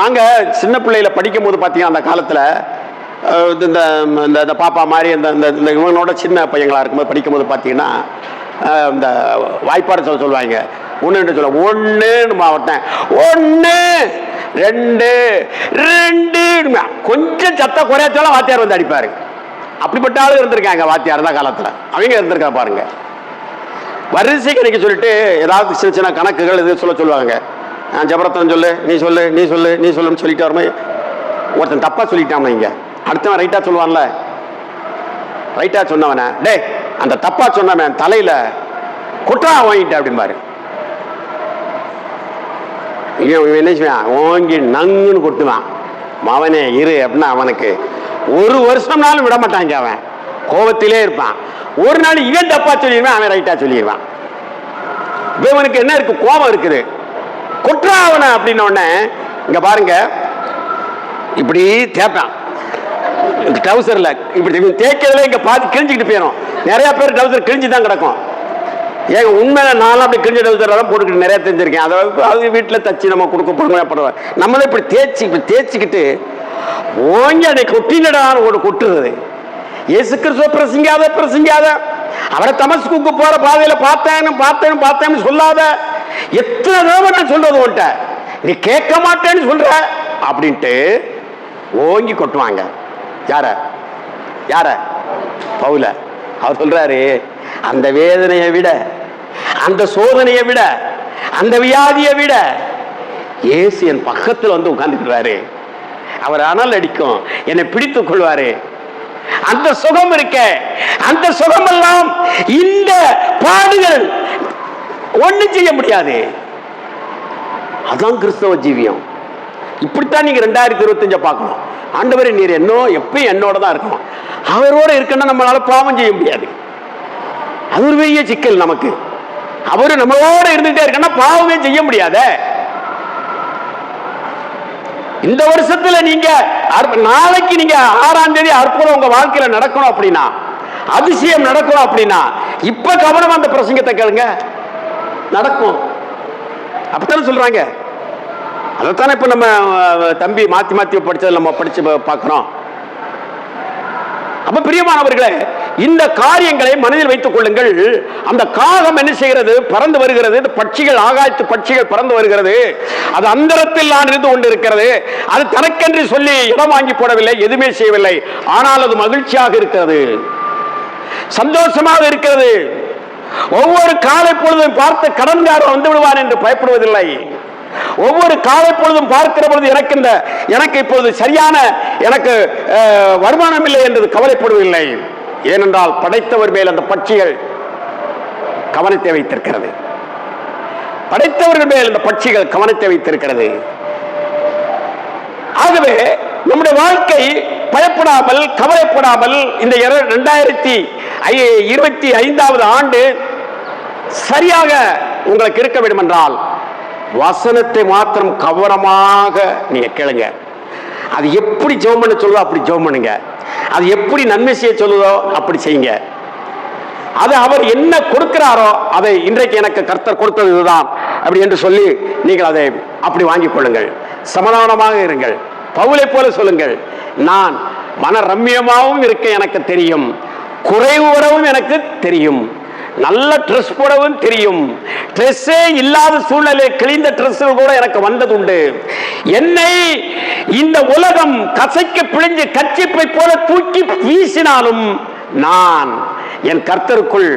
நாங்க சின்ன பிள்ளையில படிக்கும் போது பாத்தீங்கன்னா அந்த காலத்துல இந்த பாப்பா மாதிரி இந்த இவங்களோட சின்ன பையங்களா இருக்கும்போது படிக்கும் போது பாத்தீங்கன்னா இந்த வாய்ப்பாடு சொல்லுவாங்க. ஒன்று சொல்ல ஒன்று மாவட்டம் 1 2 2 கொஞ்சம் சத்த குறையாச்சாலும் வாத்தியார் வந்து அடிப்பாரு. அப்படிப்பட்ட ஆளு இருந்திருக்காங்க வாத்தியார் தான் காலத்துல. அவங்க இருந்திருக்கா பாருங்க. வரிசை கணக்கு சொல்லிட்டு ஏதாவது சின்ன சின்ன கணக்குகள் இது சொல்லுவாங்க. ஜபரத்தன் சொல்லு, நீ சொல்லு, நீ சொல்லு, நீ சொல்லுன்னு சொல்லிட்டு வரும்போது ஒருத்தன் தப்பா சொல்லிட்டான். இங்க அடுத்தவன் ரைட்டா சொல்லுவான்ல, ரைட்டா சொன்னவன டே அந்த தப்பா சொன்னவன் தலையில குற்றா வாங்கிட்ட அப்படிம்பாரு. என்ன செய்வான், ஓங்கி நங்குன்னு கொட்டுவான். மவனே இரு அப்படின்னா அவனுக்கு 1 வருஷம்னாலும் விட மாட்டாங்க. அவன் கோபத்திலே இருப்பான். ஒரு நாள் இவன் தப்பா சொல்லிடுவான், அவன் ரைட்டா சொல்லிடுவான். இவனுக்கு என்ன இருக்கு, கோபம் இருக்குது. குற்றாவன அப்படின்ன உடனே இங்க பாருங்க இப்படி தேப்பான் ட்ரௌசர்ல. இப்படி தேய்க்கிறதுல இங்க பாதி கிழிஞ்சுக்கிட்டு போயிடும். நிறைய பேர் ட்ரௌசர் கிழிஞ்சுதான் கிடக்கும். ஏங்க உண்மையில நானும் அப்படி கிழிஞ்ச ட்ரௌசர் தான் போட்டுக்கிட்டு நிறைய தெரிஞ்சிருக்கேன். அதாவது வீட்டில் தச்சு நம்ம கொடுக்க போடுவோம். நம்மளே இப்படி தேய்ச்சிக்கிட்டு ஓங்கி அதை கொட்டினடான்னு ஒரு கொட்டுறது. இயேசு கிறிஸ்துவ பிரசங்காத அவரை தமஸ்குக்கு போற பாதையில பார்த்தேன்னு சொல்லாத. எத்தனை தடவை சொல்றது உன்ட்ட, நீ கேட்க மாட்டேன்னு சொல்ற அப்படின்ட்டு ஓங்கி கொட்டுவாங்க. யார பவுல. அவர் சொல்றாரு, அந்த வேதனையை விட, அந்த சோதனையை விட, அந்த வியாதியை விட இயேசு என் பக்கத்தில் வந்து உட்கார்ந்துக்கிறாரு. அவர் அனல் அடிக்கும், என்னை பிடித்துக் கொள்வாரு. அந்த சுகம் இருக்க, அந்த சுகம் எல்லாம் இந்த பாடுகள் ஒண்ணும் செய்ய முடியாது. அதான் கிறிஸ்தவ ஜீவியம். இப்படித்தான் நீங்க 2025 பார்க்கணும். ஆண்டவரே நீர் எப்பயும் என்னோட தான் இருக்கணும். அவரோட இருக்கணும். நம்மளால பாவம் செய்ய முடியாது. அது ஒரு பெரிய சிக்கல் நமக்கு. அவரு நம்மளோட இருந்துட்டே இருக்கணும், பாவமே செய்ய முடியாத. இந்த வருஷத்துல நீங்க நாளைக்கு நீங்க 6ஆம் தேதி அற்புதம் உங்க வாழ்க்கையில நடக்கணும் அப்படின்னா, அதிசயம் நடக்கணும் அப்படின்னா, இப்ப கவனம் அந்த பிரசங்கத்தை கேளுங்க, நடக்கும். அப்படித்தானே சொல்றாங்க. அதைத்தானே இப்ப நம்ம தம்பி மாத்தி படிச்சது நம்ம படிச்சு பார்க்கிறோம். அப்ப பிரியமானவர்களே, இந்த காரியங்களை மனதில் வைத்துக் கொள்ளுங்கள். அந்த காகம் என்ன செய்கிறது, பறந்து வருகிறது. பட்சிகள், ஆகாயத்து பட்சிகள் பறந்து வருகிறது. அது அந்தரத்தில் நான் இருந்து கொண்டு இருக்கிறது. அது தனக்கென்று சொல்லி இடம் வாங்கி போடவில்லை, எதுவுமே செய்யவில்லை. ஆனால் அது மகிழ்ச்சியாக இருக்கிறது, சந்தோஷமாக இருக்கிறது. ஒவ்வொரு காலை பொழுதும் பார்த்து கடன்காரன் வந்து விடுவான் என்று பயப்படுவதில்லை. ஒவ்வொரு காலை பொழுதும் பார்க்கிற பொழுது எனக்கு இப்போது சரியான எனக்கு வருமானம் இல்லை என்று கவலைப்படுவதில்லை. ஏனென்றால் படைத்தவர் மேல் அந்த பட்சிகள் கவனத்தை வைத்திருக்கிறது. படைத்தவர்கள் மேல் அந்த பட்சிகள் கவனத்தை வைத்திருக்கிறது. ஆகவே நம்முடைய வாழ்க்கை பயப்படாமல், கவலைப்படாமல் இந்த 2025 ஆண்டு சரியாக உங்களுக்கு இருக்க வேண்டும் என்றால் வசனத்தை மாத்திரம் கவனமாக நீங்க கேளுங்க. அது எப்படி ஜெபம் பண்ண சொல்லுதோ அப்படி ஜெபம் பண்ணுங்க. அது எப்படி நன்மை செய்ய சொல்லுதோ அப்படி செய்யுங்க. அது அவர் என்ன கொடுக்கிறாரோ அதை இன்றைக்கு எனக்கு கர்த்தர் கொடுத்தது இதுதான் அப்படி என்று சொல்லி நீங்கள் அதை அப்படி வாங்கிக் கொள்ளுங்கள். சமாதானமாக இருங்கள். பவுலை போல சொல்லுங்கள், நான் மன ரம்மியமாகவும் இருக்க எனக்கு தெரியும், குறைவு வரவும் எனக்கு தெரியும், நல்ல ட்ரெஸ் போடவும் தெரியும், ட்ரெஸ்ஸே இல்லாத சூழ்நிலை கிழிந்த ட்ரெஸ் கூட எனக்கு வந்ததுண்டு. என்னை இந்த உலகம் கசைக்கு பிழிஞ்சு கச்சிப்பை போல தூக்கி வீசினாலும் நான் என் கர்த்தருக்குள்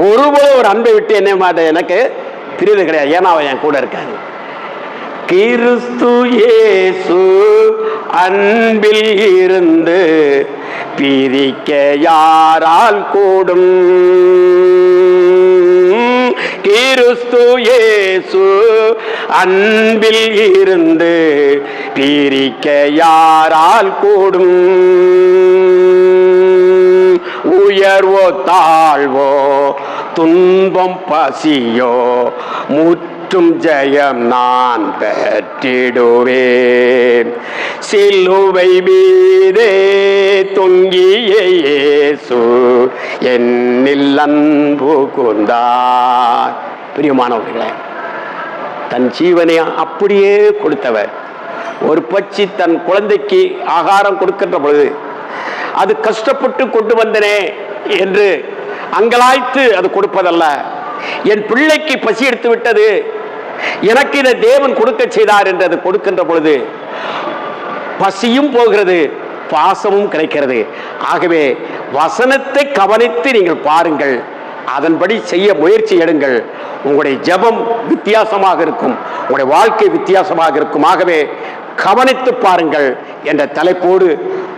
ஒருபோது ஒரு அன்பை விட்டு என்ன மாட்டேன், எனக்கு பிரிவு கிடையாது. ஏன்னா அவன் என் கூட இருக்காது. கிறிஸ்து இயேசு அன்பில் இருந்து பிரிக்க யாரால் கூடும்? கிறிஸ்து இயேசு அன்பில் இருந்து பிரிக்க யாரால் கூடும்? உயர்வோ தாழ்வோ துன்பம் பசியோ முற்றும் ஜெயம் நான் பெற்றிடுவேன். சிலுவை மீதே தொங்கிய இயேசு என்னில் அன்பு கூர்ந்தார். பிரியமானவர்களே, தன் ஜீவனை அப்படியே கொடுத்தவர். ஒரு பச்சி தன் குழந்தைக்கு ஆகாரம் கொடுக்கின்ற பொழுது அது கஷ்டப்பட்டு கொண்டு வந்தனே என்று அங்கலாய்த்து அது கொடுப்பதல்ல. என் பிள்ளைக்கு பசி எடுத்து விட்டது, எனக்கு இதை தேவன் கொடுக்க செய்தார் என்று அது கொடுக்கின்ற பொழுது பசியும் போகிறது, பாசமும் கிடைக்கிறது. ஆகவே வசனத்தை கவனித்து நீங்கள் பாருங்கள், அதன்படி செய்ய முயற்சி எடுங்கள். உங்களுடைய ஜெபம் வித்தியாசமாக இருக்கும், உங்களுடைய வாழ்க்கை வித்தியாசமாக இருக்கும். ஆகவே கவனித்து பாருங்கள் என்ற தலைப்போடு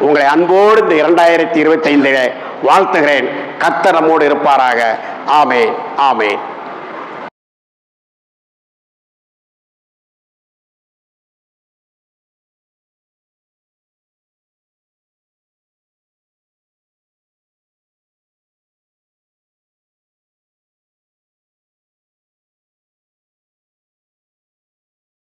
உங்களை அன்போடு இந்த 2025 வாழ்த்துகிறேன். கர்த்தர் நம்மோடு இருப்பாராக. ஆமென், ஆமென்.